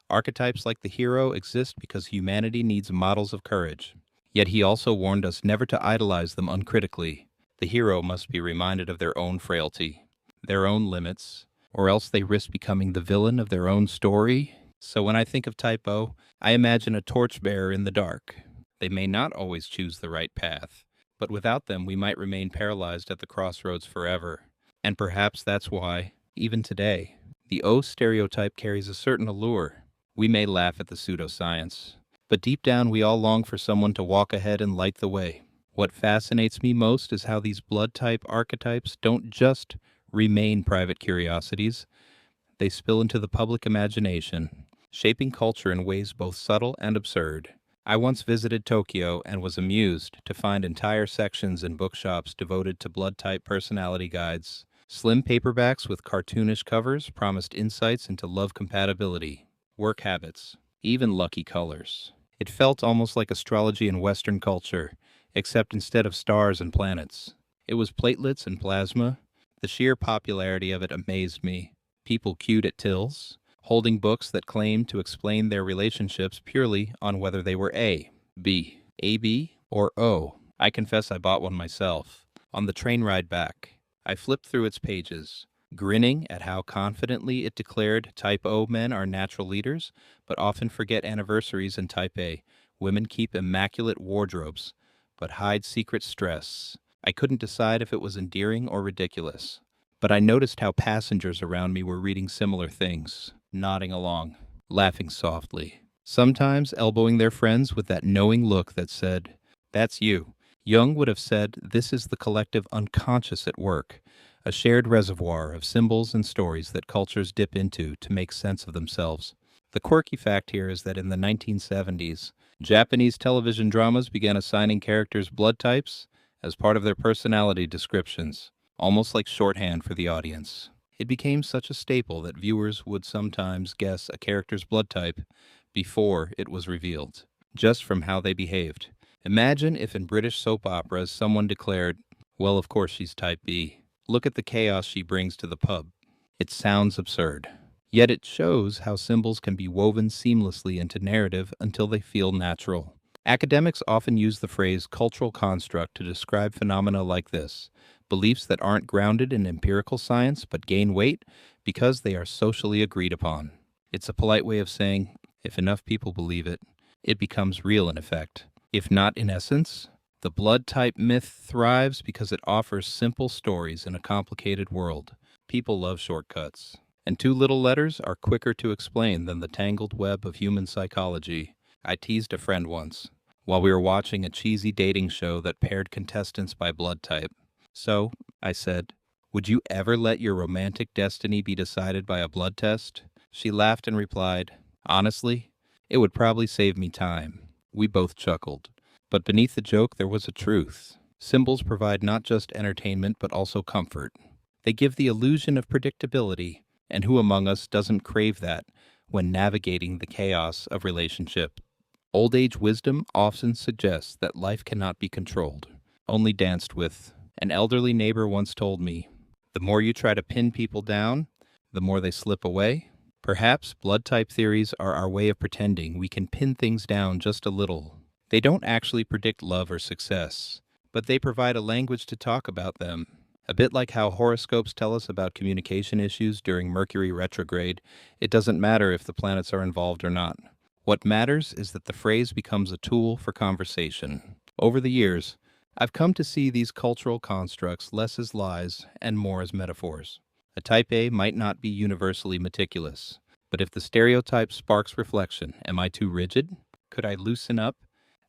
Speaker 1: Archetypes like the hero exist because humanity needs models of courage. Yet he also warned us never to idolize them uncritically. The hero must be reminded of their own frailty, their own limits, or else they risk becoming the villain of their own story. So when I think of Type O, I imagine a torchbearer in the dark. They may not always choose the right path, but without them we might remain paralyzed at the crossroads forever. And perhaps that's why, even today, the O stereotype carries a certain allure. We may laugh at the pseudoscience, but deep down we all long for someone to walk ahead and light the way. What fascinates me most is how these blood type archetypes don't just remain private curiosities, they spill into the public imagination, shaping culture in ways both subtle and absurd. I once visited Tokyo and was amused to find entire sections in bookshops devoted to blood type personality guides. Slim paperbacks with cartoonish covers promised insights into love compatibility, work habits, even lucky colors. It felt almost like astrology in Western culture, except instead of stars and planets, it was platelets and plasma. The sheer popularity of it amazed me. People queued at tills, holding books that claimed to explain their relationships purely on whether they were A, B, AB, or O. I confess I bought one myself. On the train ride back, I flipped through its pages, grinning at how confidently it declared Type O men are natural leaders, but often forget anniversaries in Type A. Women keep immaculate wardrobes, but hide secret stress. I couldn't decide if it was endearing or ridiculous, but I noticed how passengers around me were reading similar things, nodding along, laughing softly, sometimes elbowing their friends with that knowing look that said, "That's you." Jung would have said this is the collective unconscious at work, a shared reservoir of symbols and stories that cultures dip into to make sense of themselves. The quirky fact here is that in the 1970s, Japanese television dramas began assigning characters blood types as part of their personality descriptions, almost like shorthand for the audience. It became such a staple that viewers would sometimes guess a character's blood type before it was revealed, just from how they behaved. Imagine if in British soap operas someone declared, "Well, of course she's Type B. Look at the chaos she brings to the pub." It sounds absurd. Yet it shows how symbols can be woven seamlessly into narrative until they feel natural. Academics often use the phrase cultural construct to describe phenomena like this, beliefs that aren't grounded in empirical science but gain weight because they are socially agreed upon. It's a polite way of saying, if enough people believe it, it becomes real in effect. If not in essence, the blood type myth thrives because it offers simple stories in a complicated world. People love shortcuts, and two little letters are quicker to explain than the tangled web of human psychology. I teased a friend once while we were watching a cheesy dating show that paired contestants by blood type. So, I said, would you ever let your romantic destiny be decided by a blood test? She laughed and replied, honestly, it would probably save me time. We both chuckled. But beneath the joke there was a truth. Symbols provide not just entertainment but also comfort. They give the illusion of predictability, and who among us doesn't crave that when navigating the chaos of relationship? Old age wisdom often suggests that life cannot be controlled, only danced with. An elderly neighbor once told me, the more you try to pin people down, the more they slip away. Perhaps blood type theories are our way of pretending we can pin things down just a little. They don't actually predict love or success, but they provide a language to talk about them. A bit like how horoscopes tell us about communication issues during Mercury retrograde, it doesn't matter if the planets are involved or not. What matters is that the phrase becomes a tool for conversation. Over the years, I've come to see these cultural constructs less as lies and more as metaphors. A type A might not be universally meticulous, but if the stereotype sparks reflection, am I too rigid? Could I loosen up?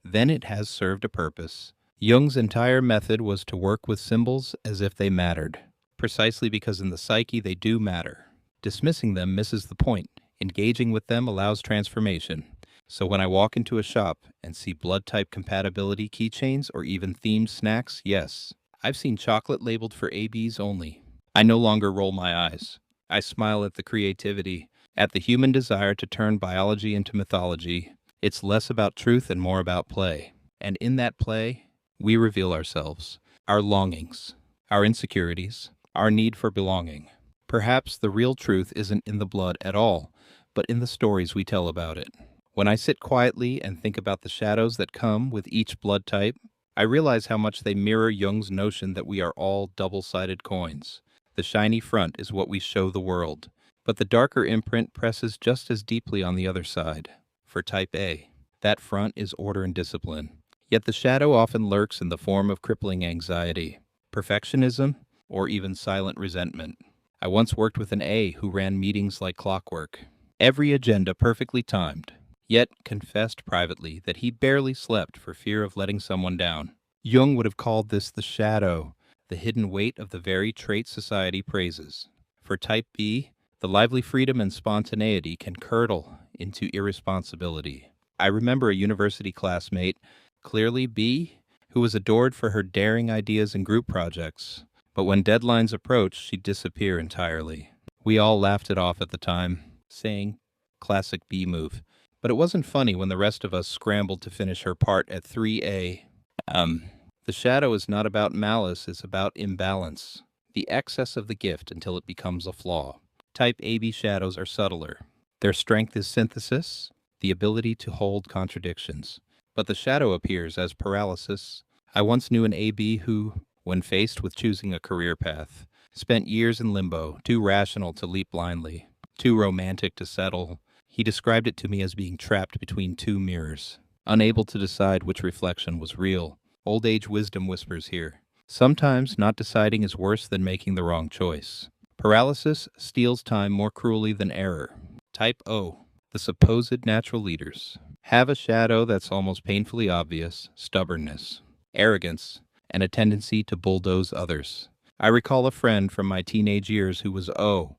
Speaker 1: Then it has served a purpose. Jung's entire method was to work with symbols as if they mattered, precisely because in the psyche they do matter. Dismissing them misses the point. Engaging with them allows transformation. So when I walk into a shop and see blood type compatibility keychains or even themed snacks, yes, I've seen chocolate labeled for ABs only. I no longer roll my eyes. I smile at the creativity, at the human desire to turn biology into mythology. It's less about truth and more about play. And in that play, we reveal ourselves, our longings, our insecurities, our need for belonging. Perhaps the real truth isn't in the blood at all, but in the stories we tell about it. When I sit quietly and think about the shadows that come with each blood type, I realize how much they mirror Jung's notion that we are all double-sided coins. The shiny front is what we show the world, but the darker imprint presses just as deeply on the other side. For type A, that front is order and discipline. Yet the shadow often lurks in the form of crippling anxiety, perfectionism, or even silent resentment. I once worked with an A who ran meetings like clockwork. Every agenda perfectly timed, yet confessed privately that he barely slept for fear of letting someone down. Jung would have called this the shadow, the hidden weight of the very trait society praises. For type B, the lively freedom and spontaneity can curdle into irresponsibility. I remember a university classmate, clearly B, who was adored for her daring ideas and group projects, but when deadlines approached, she'd disappear entirely. We all laughed it off at the time, saying, classic B move. But it wasn't funny when the rest of us scrambled to finish her part at 3A. The shadow is not about malice, it's about imbalance. The excess of the gift until it becomes a flaw. Type AB shadows are subtler. Their strength is synthesis, the ability to hold contradictions. But the shadow appears as paralysis. I once knew an AB who, when faced with choosing a career path, spent years in limbo, too rational to leap blindly, too romantic to settle. He described it to me as being trapped between two mirrors, unable to decide which reflection was real. Old age wisdom whispers here. Sometimes not deciding is worse than making the wrong choice. Paralysis steals time more cruelly than error. Type O, the supposed natural leaders, have a shadow that's almost painfully obvious: stubbornness, arrogance, and a tendency to bulldoze others. I recall a friend from my teenage years who was O,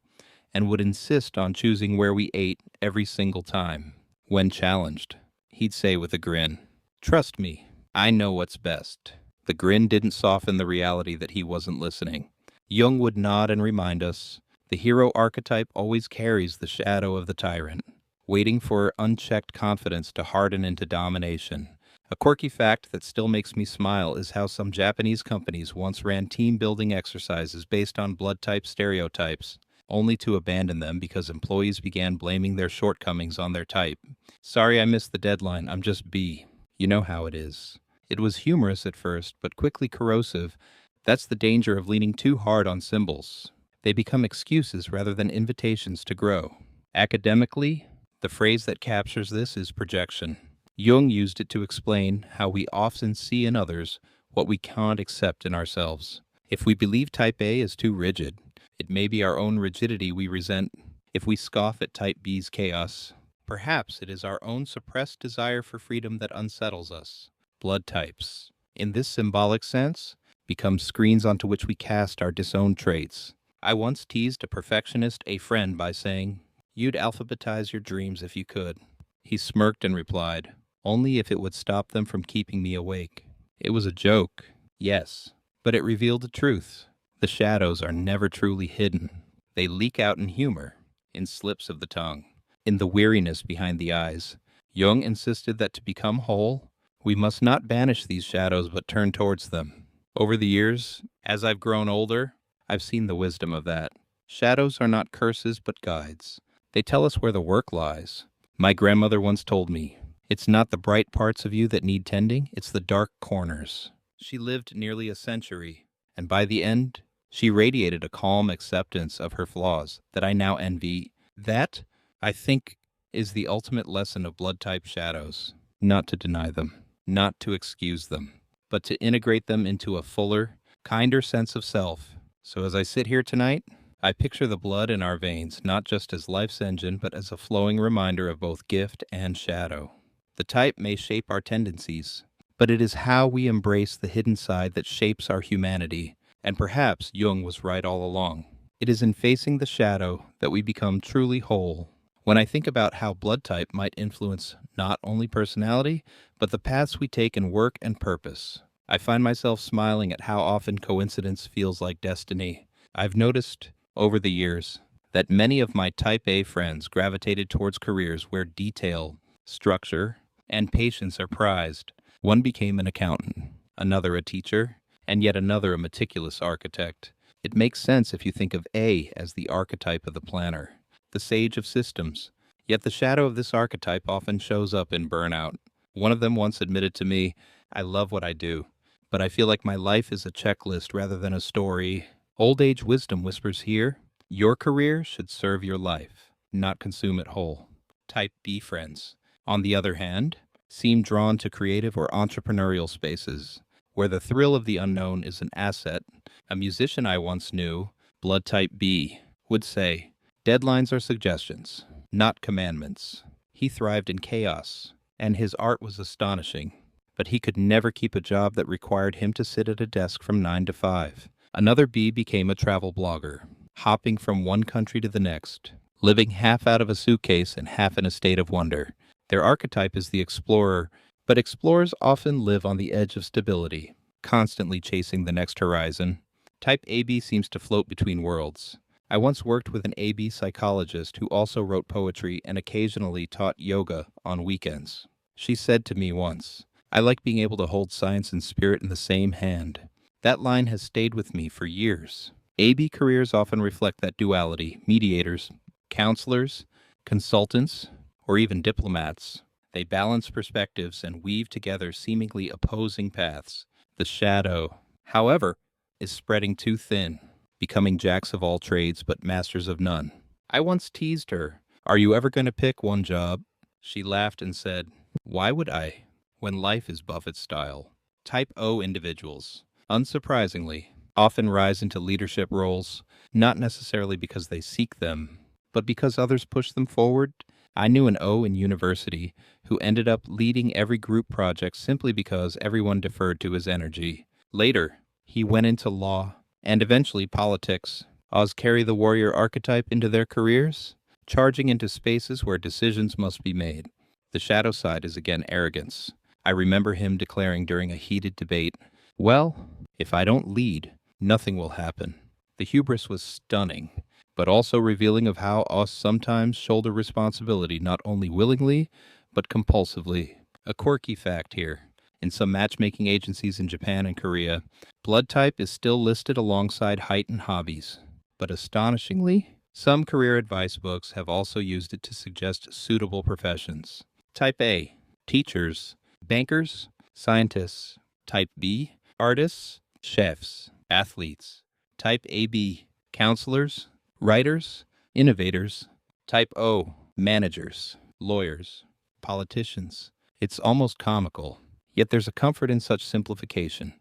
Speaker 1: and would insist on choosing where we ate every single time. When challenged, he'd say with a grin, "Trust me, I know what's best." The grin didn't soften the reality that he wasn't listening. Jung would nod and remind us, the hero archetype always carries the shadow of the tyrant, waiting for unchecked confidence to harden into domination. A quirky fact that still makes me smile is how some Japanese companies once ran team-building exercises based on blood type stereotypes, only to abandon them because employees began blaming their shortcomings on their type. "Sorry I missed the deadline, I'm just B." You know how it is. It was humorous at first, but quickly corrosive That's the danger of leaning too hard on symbols. They become excuses rather than invitations to grow. Academically, the phrase that captures this is projection. Jung used it to explain how we often see in others what we can't accept in ourselves. If we believe type A is too rigid, it may be our own rigidity we resent. If we scoff at type B's chaos, perhaps it is our own suppressed desire for freedom that unsettles us. Blood types, in this symbolic sense, become screens onto which we cast our disowned traits. I once teased a perfectionist, a friend, by saying, "You'd alphabetize your dreams if you could." He smirked and replied, "Only if it would stop them from keeping me awake." It was a joke, yes, but it revealed the truth. The shadows are never truly hidden. They leak out in humor, in slips of the tongue, in the weariness behind the eyes. Jung insisted that to become whole, we must not banish these shadows but turn towards them. Over the years, as I've grown older, I've seen the wisdom of that. Shadows are not curses but guides. They tell us where the work lies. My grandmother once told me, "It's not the bright parts of you that need tending, it's the dark corners." She lived nearly a century, and by the end, she radiated a calm acceptance of her flaws that I now envy. That, I think, is the ultimate lesson of blood-type shadows. Not to deny them, not to excuse them, but to integrate them into a fuller, kinder sense of self. So as I sit here tonight, I picture the blood in our veins not just as life's engine, but as a flowing reminder of both gift and shadow. The type may shape our tendencies, but it is how we embrace the hidden side that shapes our humanity. And perhaps Jung was right all along. It is in facing the shadow that we become truly whole. When I think about how blood type might influence not only personality, but the paths we take in work and purpose, I find myself smiling at how often coincidence feels like destiny. I've noticed over the years that many of my type A friends gravitated towards careers where detail, structure, and patience are prized. One became an accountant, another a teacher, and yet another a meticulous architect. It makes sense if you think of A as the archetype of the planner, the sage of systems. Yet the shadow of this archetype often shows up in burnout. One of them once admitted to me, "I love what I do, but I feel like my life is a checklist rather than a story." Old age wisdom whispers here, your career should serve your life, not consume it whole. Type B friends, on the other hand, seem drawn to creative or entrepreneurial spaces, where the thrill of the unknown is an asset. A musician I once knew, blood type B, would say, "Deadlines are suggestions, not commandments." He thrived in chaos, and his art was astonishing, but he could never keep a job that required him to sit at a desk from 9 to 5. Another B became a travel blogger, hopping from one country to the next, living half out of a suitcase and half in a state of wonder. Their archetype is the explorer, but explorers often live on the edge of stability, constantly chasing the next horizon. Type AB seems to float between worlds. I once worked with an AB psychologist who also wrote poetry and occasionally taught yoga on weekends. She said to me once, "I like being able to hold science and spirit in the same hand." That line has stayed with me for years. AB careers often reflect that duality. Mediators, counselors, consultants, or even diplomats. They balance perspectives and weave together seemingly opposing paths. The shadow, however, is spreading too thin, becoming jacks of all trades but masters of none. I once teased her, "Are you ever going to pick one job?" She laughed and said, "Why would I, when life is Buffett style?" Type O individuals, unsurprisingly, often rise into leadership roles, not necessarily because they seek them, but because others push them forward. I knew an O in university who ended up leading every group project simply because everyone deferred to his energy. Later, he went into law and eventually politics. Oz carry the warrior archetype into their careers, charging into spaces where decisions must be made. The shadow side is again arrogance. I remember him declaring during a heated debate, "Well, if I don't lead, nothing will happen." The hubris was stunning, but also revealing of how us sometimes shoulder responsibility not only willingly, but compulsively. A quirky fact here. In some matchmaking agencies in Japan and Korea, blood type is still listed alongside height and hobbies. But astonishingly, some career advice books have also used it to suggest suitable professions. Type A, teachers, bankers, scientists. Type B, artists, chefs. athletes. Type AB, counselors, writers, innovators. Type O, managers, lawyers, politicians. It's almost comical. Yet there's a comfort in such simplification.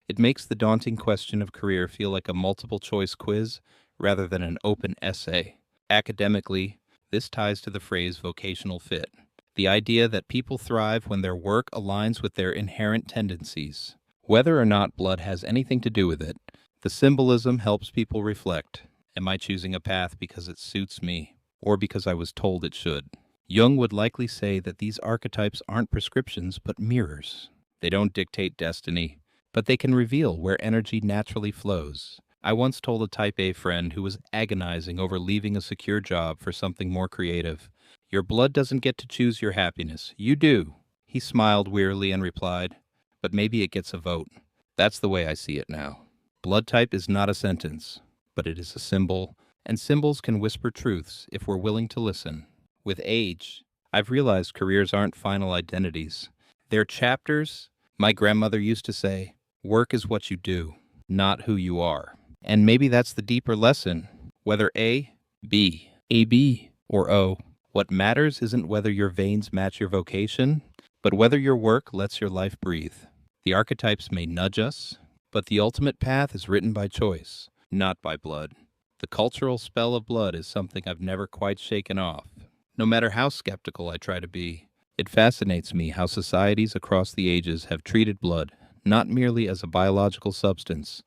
Speaker 1: It makes the daunting question of career feel like a multiple choice quiz rather than an open essay. Academically, this ties to the phrase vocational fit, the idea that people thrive when their work aligns with their inherent tendencies. Whether or not blood has anything to do with it, the symbolism helps people reflect. Am I choosing a path because it suits me, or because I was told it should? Jung would likely say that these archetypes aren't prescriptions but mirrors. They don't dictate destiny, but they can reveal where energy naturally flows. I once told a type A friend who was agonizing over leaving a secure job for something more creative, "Your blood doesn't get to choose your happiness. You do." He smiled wearily and replied, "But maybe it gets a vote." That's the way I see it now. Blood type is not a sentence, but it is a symbol, and symbols can whisper truths if we're willing to listen. With age, I've realized careers aren't final identities. They're chapters. My grandmother used to say, "Work is what you do, not who you are." And maybe that's the deeper lesson. Whether A, B, AB, or O, what matters isn't whether your veins match your vocation, but whether your work lets your life breathe. The archetypes may nudge us, but the ultimate path is written by choice, not by blood. The cultural spell of blood is something I've never quite shaken off. No matter how skeptical I try to be, it fascinates me how societies across the ages have treated blood not merely as a biological substance,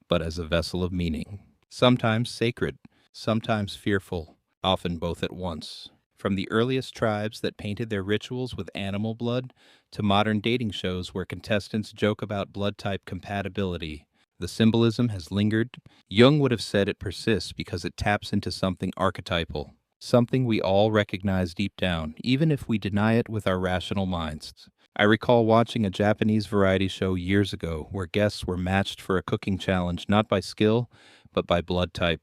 Speaker 1: but as a vessel of meaning. Sometimes sacred, sometimes fearful, often both at once. From the earliest tribes that painted their rituals with animal blood to modern dating shows where contestants joke about blood type compatibility, the symbolism has lingered. Jung would have said it persists because it taps into something archetypal, something we all recognize deep down, even if we deny it with our rational minds. I recall watching a Japanese variety show years ago where guests were matched for a cooking challenge not by skill, but by blood type.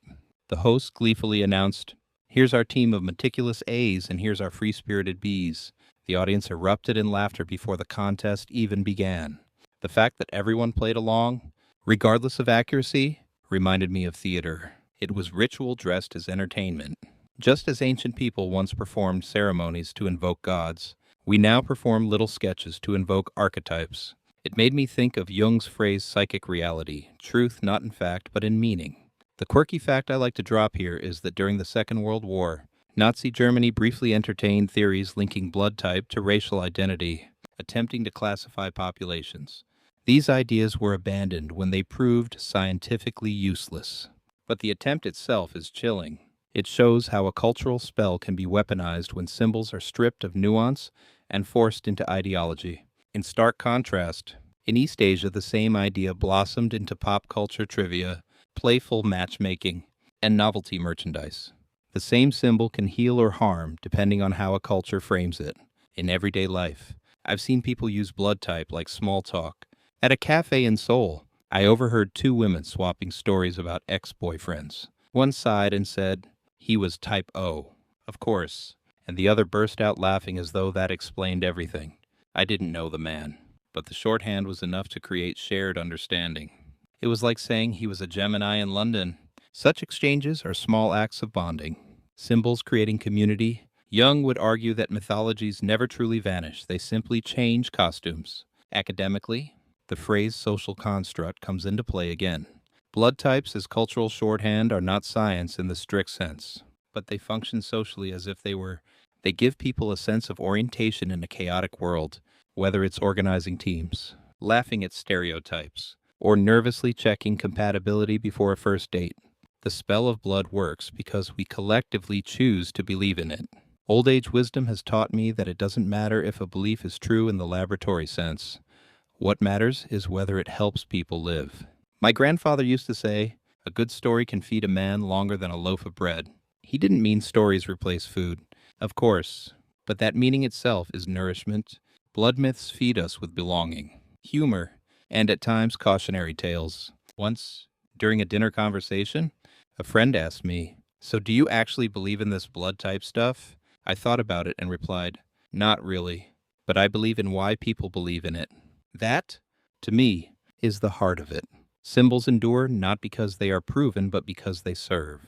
Speaker 1: The host gleefully announced, "Here's our team of meticulous A's and here's our free-spirited B's." The audience erupted in laughter before the contest even began. The fact that everyone played along, regardless of accuracy, reminded me of theater. It was ritual dressed as entertainment. Just as ancient people once performed ceremonies to invoke gods, we now perform little sketches to invoke archetypes. It made me think of Jung's phrase psychic reality, truth not in fact but in meaning. The quirky fact I like to drop here is that during the Second World War, Nazi Germany briefly entertained theories linking blood type to racial identity, attempting to classify populations. These ideas were abandoned when they proved scientifically useless. But the attempt itself is chilling. It shows how a cultural spell can be weaponized when symbols are stripped of nuance and forced into ideology. In stark contrast, in East Asia the same idea blossomed into pop culture trivia, playful matchmaking, and novelty merchandise. The same symbol can heal or harm depending on how a culture frames it. In everyday life, I've seen people use blood type like small talk. At a cafe in Seoul, I overheard two women swapping stories about ex-boyfriends. One sighed and said, "He was type O." Of course. And the other burst out laughing as though that explained everything. I didn't know the man, but the shorthand was enough to create shared understanding. It was like saying he was a Gemini in London. Such exchanges are small acts of bonding, symbols creating community. Jung would argue that mythologies never truly vanish, they simply change costumes. Academically, the phrase social construct comes into play again. Blood types as cultural shorthand are not science in the strict sense, but they function socially as if they were. They give people a sense of orientation in a chaotic world, whether it's organizing teams, laughing at stereotypes, or nervously checking compatibility before a first date. The spell of blood works because we collectively choose to believe in it. Old age wisdom has taught me that it doesn't matter if a belief is true in the laboratory sense. What matters is whether it helps people live. My grandfather used to say, "A good story can feed a man longer than a loaf of bread." He didn't mean stories replace food, of course, but that meaning itself is nourishment. Blood myths feed us with belonging, humor, and at times cautionary tales. Once, during a dinner conversation, a friend asked me, "So do you actually believe in this blood type stuff?" I thought about it and replied, "Not really, but I believe in why people believe in it." That, to me, is the heart of it. Symbols endure not because they are proven, but because they serve.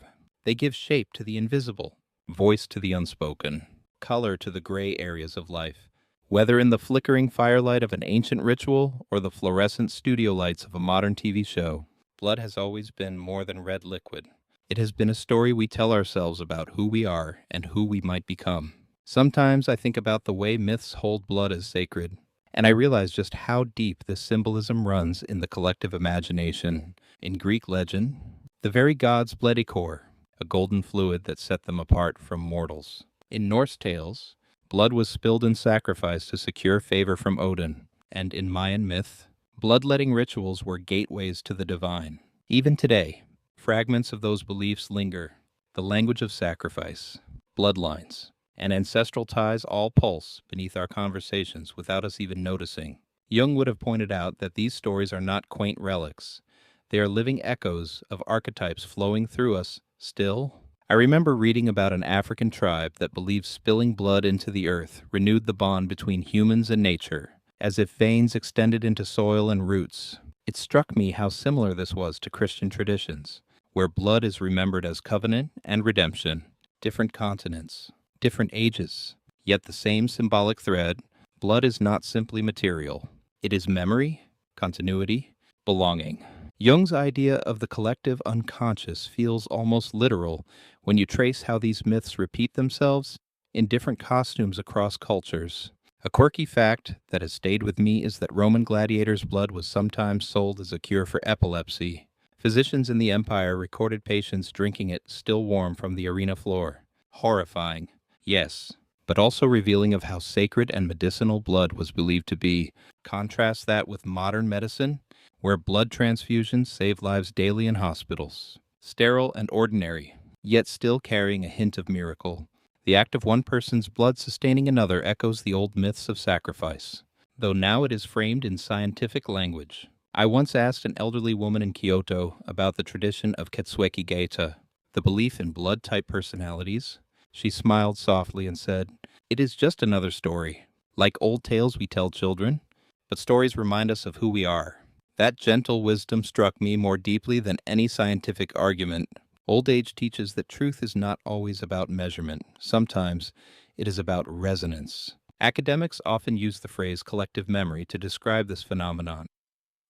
Speaker 1: They give shape to the invisible, voice to the unspoken, color to the gray areas of life. Whether in the flickering firelight of an ancient ritual or the fluorescent studio lights of a modern TV show, blood has always been more than red liquid. It has been a story we tell ourselves about who we are and who we might become. Sometimes I think about the way myths hold blood as sacred, and I realize just how deep this symbolism runs in the collective imagination. In Greek legend, the very gods bled ichor, a golden fluid that set them apart from mortals. In Norse tales, blood was spilled in sacrifice to secure favor from Odin, and in Mayan myth, bloodletting rituals were gateways to the divine. Even today, fragments of those beliefs linger. The language of sacrifice, bloodlines, and ancestral ties all pulse beneath our conversations without us even noticing. Jung would have pointed out that these stories are not quaint relics. They are living echoes of archetypes flowing through us still. I remember reading about an African tribe that believed spilling blood into the earth renewed the bond between humans and nature, as if veins extended into soil and roots. It struck me how similar this was to Christian traditions, where blood is remembered as covenant and redemption. Different continents, different ages, yet the same symbolic thread. Blood is not simply material. It is memory, continuity, belonging. Jung's idea of the collective unconscious feels almost literal when you trace how these myths repeat themselves in different costumes across cultures. A quirky fact that has stayed with me is that Roman gladiators' blood was sometimes sold as a cure for epilepsy. Physicians in the empire recorded patients drinking it still warm from the arena floor. Horrifying, yes, but also revealing of how sacred and medicinal blood was believed to be. Contrast that with modern medicine, where blood transfusions save lives daily in hospitals. Sterile and ordinary, yet still carrying a hint of miracle. The act of one person's blood sustaining another echoes the old myths of sacrifice, though now it is framed in scientific language. I once asked an elderly woman in Kyoto about the tradition of Ketsueki Geita, the belief in blood-type personalities. She smiled softly and said, "It is just another story, like old tales we tell children, but stories remind us of who we are." That gentle wisdom struck me more deeply than any scientific argument. Old age teaches that truth is not always about measurement. Sometimes it is about resonance. Academics often use the phrase collective memory to describe this phenomenon.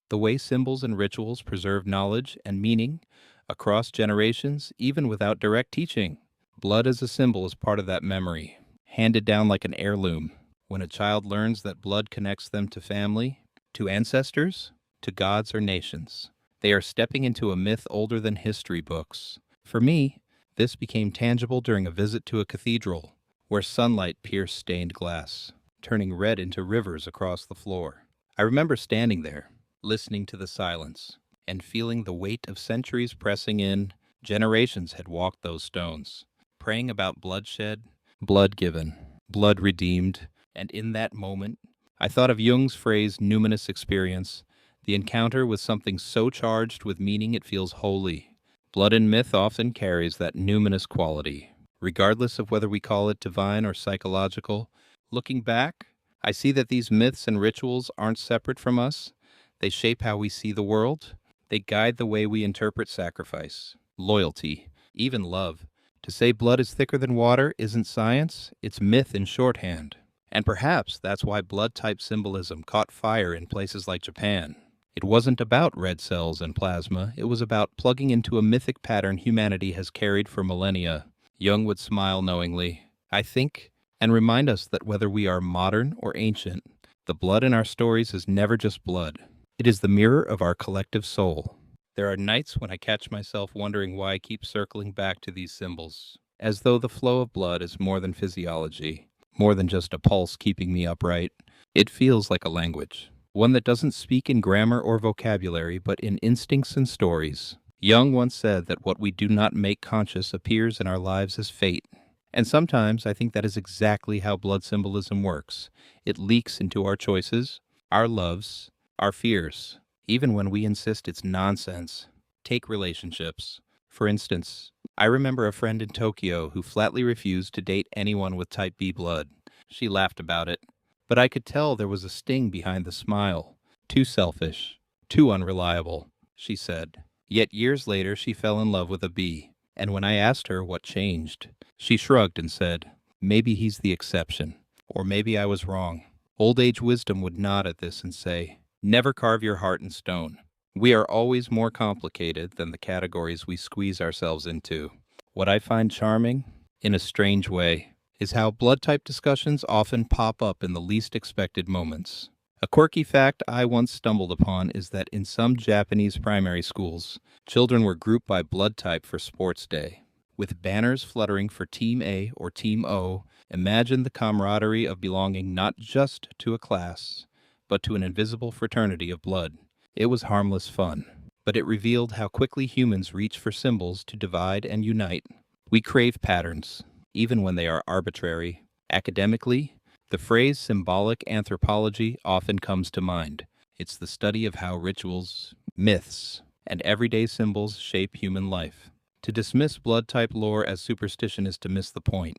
Speaker 1: The way symbols and rituals preserve knowledge and meaning across generations, even without direct teaching. Blood as a symbol is part of that memory, handed down like an heirloom. When a child learns that blood connects them to family, to ancestors, to gods or nations, they are stepping into a myth older than history books. For me, this became tangible during a visit to a cathedral, where sunlight pierced stained glass, turning red into rivers across the floor. I remember standing there, listening to the silence, and feeling the weight of centuries pressing in. Generations had walked those stones, praying about bloodshed, blood given, blood redeemed, and in that moment, I thought of Jung's phrase numinous experience, the encounter with something so charged with meaning it feels holy. Blood in myth often carries that numinous quality, regardless of whether we call it divine or psychological. Looking back, I see that these myths and rituals aren't separate from us. They shape how we see the world. They guide the way we interpret sacrifice, loyalty, even love. To say blood is thicker than water isn't science, it's myth in shorthand. And perhaps that's why blood-type symbolism caught fire in places like Japan. It wasn't about red cells and plasma, it was about plugging into a mythic pattern humanity has carried for millennia. Jung would smile knowingly, I think, and remind us that whether we are modern or ancient, the blood in our stories is never just blood. It is the mirror of our collective soul. There are nights when I catch myself wondering why I keep circling back to these symbols, as though the flow of blood is more than physiology, more than just a pulse keeping me upright. It feels like a language, one that doesn't speak in grammar or vocabulary, but in instincts and stories. Jung once said that what we do not make conscious appears in our lives as fate. And sometimes I think that is exactly how blood symbolism works. It leaks into our choices, our loves, our fears, even when we insist it's nonsense. Take relationships. For instance, I remember a friend in Tokyo who flatly refused to date anyone with type B blood. She laughed about it, but I could tell there was a sting behind the smile. Too selfish, too unreliable. she said. Yet years later she fell in love with a bee, and when I asked her what changed, she shrugged and said, maybe he's the exception, or maybe I was wrong. Old age wisdom would nod at this and say, never carve your heart in stone. We are always more complicated than the categories we squeeze ourselves into. What I find charming, in a strange way, is how blood type discussions often pop up in the least expected moments. A quirky fact I once stumbled upon is that in some Japanese primary schools, children were grouped by blood type for sports day. With banners fluttering for Team A or Team O, imagine the camaraderie of belonging not just to a class, but to an invisible fraternity of blood. It was harmless fun, but it revealed how quickly humans reach for symbols to divide and unite. We crave patterns, even when they are arbitrary. Academically, the phrase symbolic anthropology often comes to mind. It's the study of how rituals, myths, and everyday symbols shape human life. To dismiss blood type lore as superstition is to miss the point.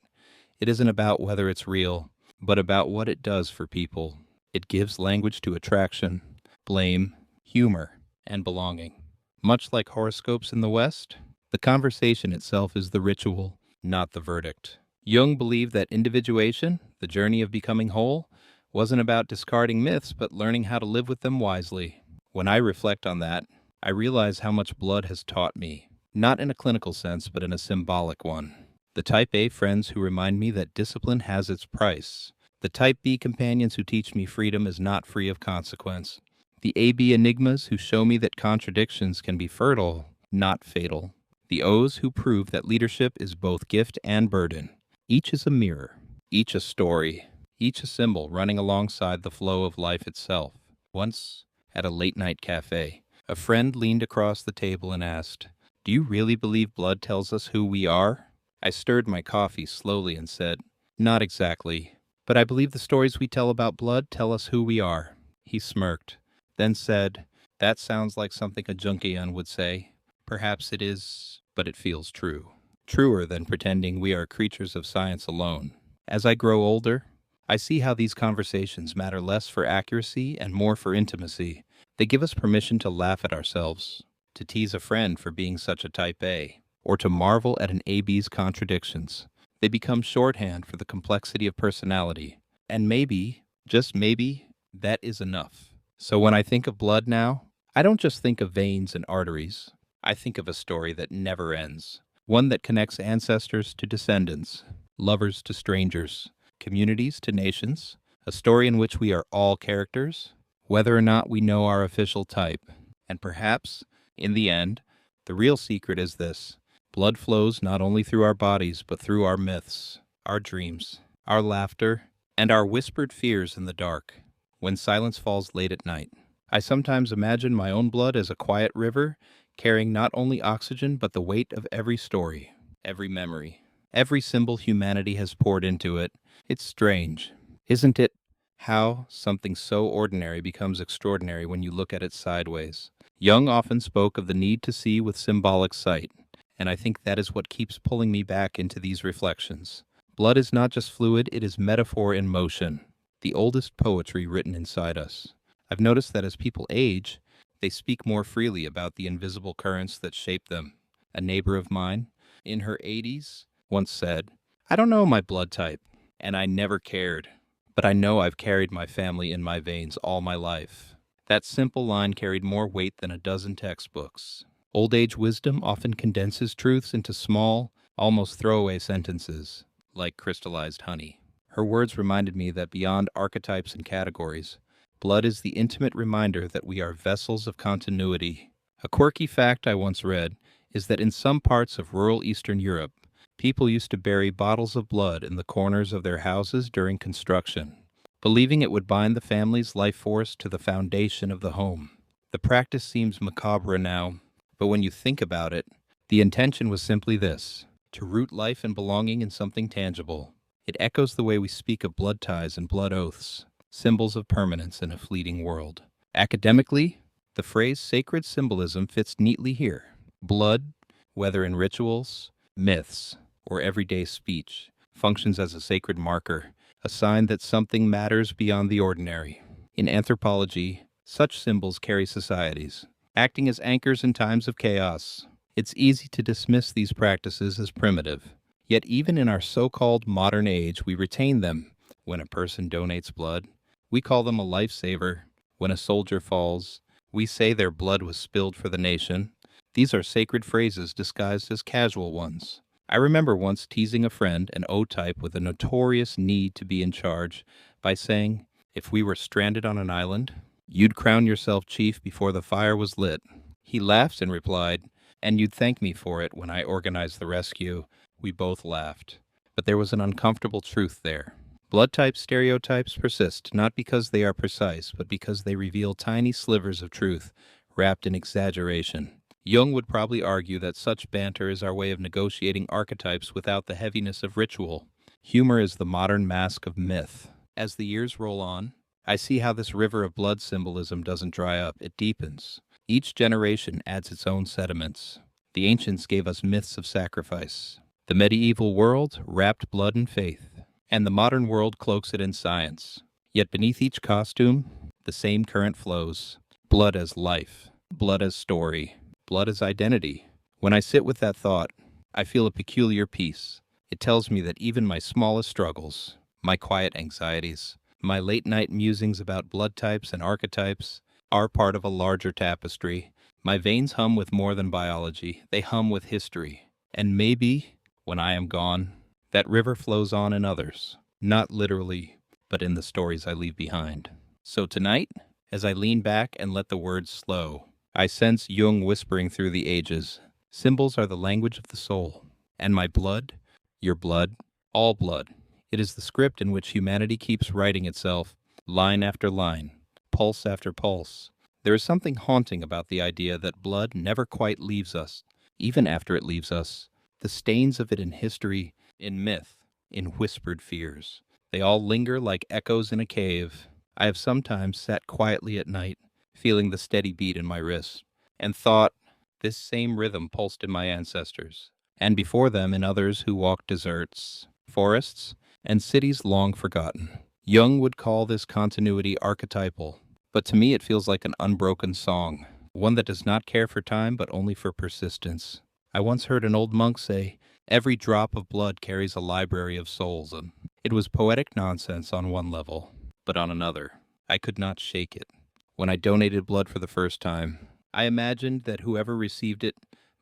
Speaker 1: It isn't about whether it's real, but about what it does for people. It gives language to attraction, blame, humor, and belonging. Much like horoscopes in the West, the conversation itself is the ritual, not the verdict. Jung believed that individuation, the journey of becoming whole, wasn't about discarding myths but learning how to live with them wisely. When I reflect on that, I realize how much blood has taught me, not in a clinical sense but in a symbolic one. The type A friends who remind me that discipline has its price. The type B companions who teach me freedom is not free of consequence. The AB enigmas who show me that contradictions can be fertile, not fatal. The O's who prove that leadership is both gift and burden. Each is a mirror, each a story, each a symbol running alongside the flow of life itself. Once, at a late-night cafe, a friend leaned across the table and asked, "Do you really believe blood tells us who we are?" I stirred my coffee slowly and said, "Not exactly, but I believe the stories we tell about blood tell us who we are." He smirked, then said, "That sounds like something a Jungian would say. Perhaps it is, but it feels true. Truer than pretending we are creatures of science alone." As I grow older, I see how these conversations matter less for accuracy and more for intimacy. They give us permission to laugh at ourselves, to tease a friend for being such a type A, or to marvel at an AB's contradictions. They become shorthand for the complexity of personality. And maybe, just maybe, that is enough. So when I think of blood now, I don't just think of veins and arteries. I think of a story that never ends. One that connects ancestors to descendants, lovers to strangers, communities to nations. A story in which we are all characters, whether or not we know our official type. And perhaps, in the end, the real secret is this. Blood flows not only through our bodies, but through our myths, our dreams, our laughter, and our whispered fears in the dark, when silence falls late at night. I sometimes imagine my own blood as a quiet river, carrying not only oxygen, but the weight of every story, every memory, every symbol humanity has poured into it. It's strange, isn't it, how something so ordinary becomes extraordinary when you look at it sideways. Jung often spoke of the need to see with symbolic sight, and I think that is what keeps pulling me back into these reflections. Blood is not just fluid, it is metaphor in motion, the oldest poetry written inside us. I've noticed that as people age, they speak more freely about the invisible currents that shape them. A neighbor of mine, in her 80s, once said, "I don't know my blood type, and I never cared, but I know I've carried my family in my veins all my life." That simple line carried more weight than a dozen textbooks. Old age wisdom often condenses truths into small, almost throwaway sentences, like crystallized honey. Her words reminded me that beyond archetypes and categories, blood is the intimate reminder that we are vessels of continuity. A quirky fact I once read is that in some parts of rural Eastern Europe, people used to bury bottles of blood in the corners of their houses during construction, believing it would bind the family's life force to the foundation of the home. The practice seems macabre now, but when you think about it, the intention was simply this: to root life and belonging in something tangible. It echoes the way we speak of blood ties and blood oaths, symbols of permanence in a fleeting world. Academically, the phrase sacred symbolism fits neatly here. Blood, whether in rituals, myths, or everyday speech, functions as a sacred marker, a sign that something matters beyond the ordinary. In anthropology, such symbols carry societies. acting as anchors in times of chaos. It's easy to dismiss these practices as primitive. Yet even in our so-called modern age, we retain them. When a person donates blood, we call them a lifesaver. When a soldier falls, we say their blood was spilled for the nation. These are sacred phrases disguised as casual ones. I remember once teasing a friend, an O-type with a notorious need to be in charge, by saying, "If we were stranded on an island, you'd crown yourself chief before the fire was lit." He laughed and replied, "And you'd thank me for it when I organized the rescue." We both laughed. But there was an uncomfortable truth there. Blood type stereotypes persist, not because they are precise, but because they reveal tiny slivers of truth wrapped in exaggeration. Jung would probably argue that such banter is our way of negotiating archetypes without the heaviness of ritual. Humor is the modern mask of myth. As the years roll on, I see how this river of blood symbolism doesn't dry up, it deepens. Each generation adds its own sediments. The ancients gave us myths of sacrifice. The medieval world wrapped blood in faith, and the modern world cloaks it in science. Yet beneath each costume, the same current flows. Blood as life, blood as story, blood as identity. When I sit with that thought, I feel a peculiar peace. It tells me that even my smallest struggles, my quiet anxieties, my late-night musings about blood types and archetypes are part of a larger tapestry. My veins hum with more than biology. They hum with history. And maybe, when I am gone, that river flows on in others. Not literally, but in the stories I leave behind. So tonight, as I lean back and let the words slow, I sense Jung whispering through the ages. Symbols are the language of the soul. And my blood, your blood, all blood. It is the script in which humanity keeps writing itself, line after line, pulse after pulse. There is something haunting about the idea that blood never quite leaves us, even after it leaves us. The stains of it in history, in myth, in whispered fears. They all linger like echoes in a cave. I have sometimes sat quietly at night, feeling the steady beat in my wrists, and thought, this same rhythm pulsed in my ancestors, and before them in others who walked deserts, forests, and cities long forgotten. Jung would call this continuity archetypal, but to me it feels like an unbroken song, one that does not care for time but only for persistence. I once heard an old monk say, "Every drop of blood carries a library of souls," and it was poetic nonsense on one level, but on another, I could not shake it. When I donated blood for the first time, I imagined that whoever received it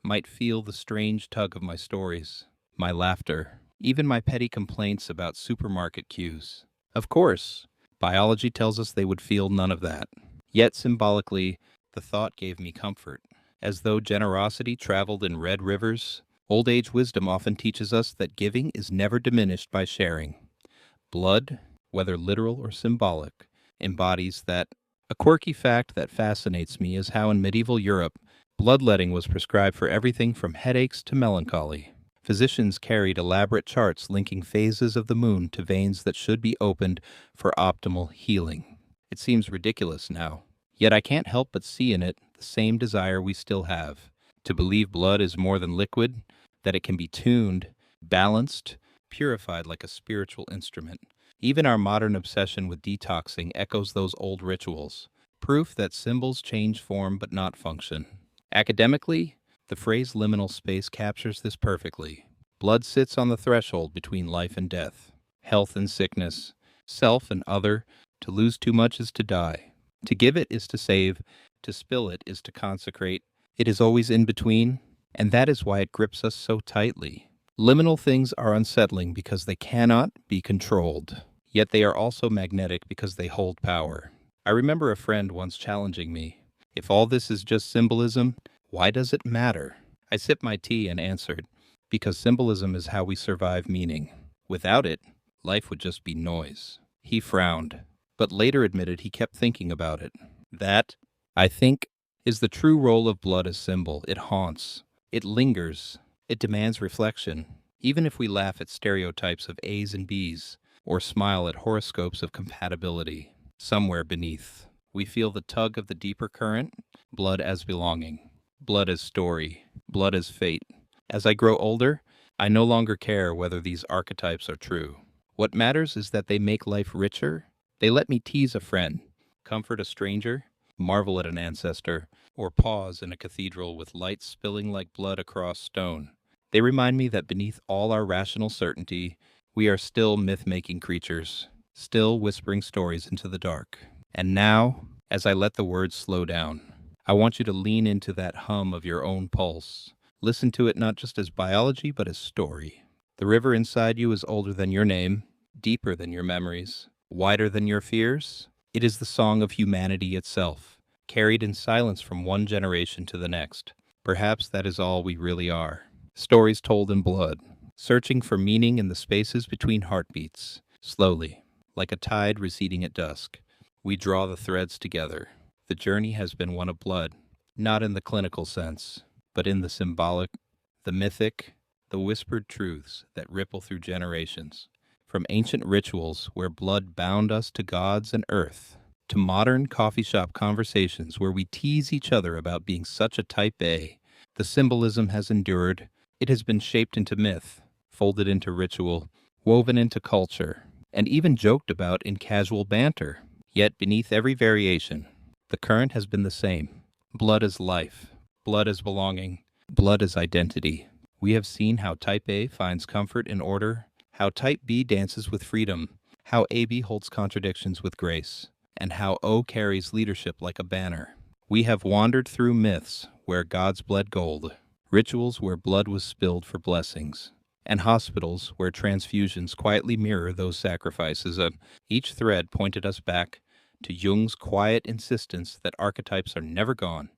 Speaker 1: might feel the strange tug of my stories, my laughter, even my petty complaints about supermarket queues. Of course, biology tells us they would feel none of that. Yet symbolically, the thought gave me comfort. As though generosity traveled in red rivers, old age wisdom often teaches us that giving is never diminished by sharing. Blood, whether literal or symbolic, embodies that. A quirky fact that fascinates me is how in medieval Europe, bloodletting was prescribed for everything from headaches to melancholy. Physicians carried elaborate charts linking phases of the moon to veins that should be opened for optimal healing. It seems ridiculous now, yet I can't help but see in it the same desire we still have, to believe blood is more than liquid, that it can be tuned, balanced, purified like a spiritual instrument. Even our modern obsession with detoxing echoes those old rituals, proof that symbols change form but not function. Academically, the phrase liminal space captures this perfectly. Blood sits on the threshold between life and death, health and sickness, self and other. To lose too much is to die. To give it is to save. To spill it is to consecrate. It is always in between, and that is why it grips us so tightly. Liminal things are unsettling because they cannot be controlled, yet they are also magnetic because they hold power. I remember a friend once challenging me, "If all this is just symbolism, why does it matter?" I sipped my tea and answered, "Because symbolism is how we survive meaning. Without it, life would just be noise." He frowned, but later admitted he kept thinking about it. That, I think, is the true role of blood as symbol. It haunts. It lingers. It demands reflection. Even if we laugh at stereotypes of A's and B's, or smile at horoscopes of compatibility, somewhere beneath, we feel the tug of the deeper current, blood as belonging, blood as story, blood as fate. As I grow older, I no longer care whether these archetypes are true. What matters is that they make life richer. They let me tease a friend, comfort a stranger, marvel at an ancestor, or pause in a cathedral with light spilling like blood across stone. They remind me that beneath all our rational certainty, we are still myth-making creatures, still whispering stories into the dark. And now, as I let the words slow down, I want you to lean into that hum of your own pulse. Listen to it not just as biology, but as story. The river inside you is older than your name, deeper than your memories, wider than your fears. It is the song of humanity itself, carried in silence from one generation to the next. Perhaps that is all we really are. Stories told in blood, searching for meaning in the spaces between heartbeats. Slowly, like a tide receding at dusk, we draw the threads together. The journey has been one of blood, not in the clinical sense, but in the symbolic, the mythic, the whispered truths that ripple through generations. From ancient rituals where blood bound us to gods and earth, to modern coffee shop conversations where we tease each other about being such a type A, the symbolism has endured. It has been shaped into myth, folded into ritual, woven into culture, and even joked about in casual banter. Yet beneath every variation, the current has been the same. Blood is life. Blood is belonging. Blood is identity. We have seen how Type A finds comfort in order, how Type B dances with freedom, how AB holds contradictions with grace, and how O carries leadership like a banner. We have wandered through myths where gods bled gold, rituals where blood was spilled for blessings, and hospitals where transfusions quietly mirror those sacrifices. Each thread pointed us back to Jung's quiet insistence that archetypes are never gone.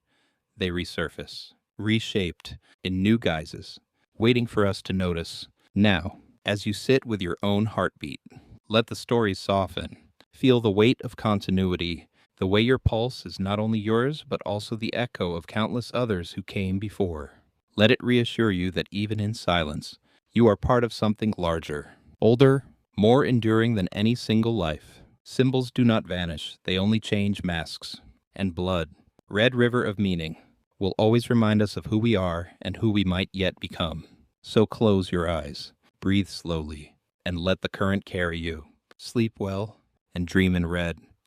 Speaker 1: They resurface, reshaped in new guises, waiting for us to notice. Now, as you sit with your own heartbeat, let the stories soften. Feel the weight of continuity, the way your pulse is not only yours, but also the echo of countless others who came before. Let it reassure you that even in silence, you are part of something larger, older, more enduring than any single life. Symbols do not vanish, they only change masks. And blood, red river of meaning, will always remind us of who we are and who we might yet become. So close your eyes, breathe slowly, and let the current carry you. Sleep well and dream in red.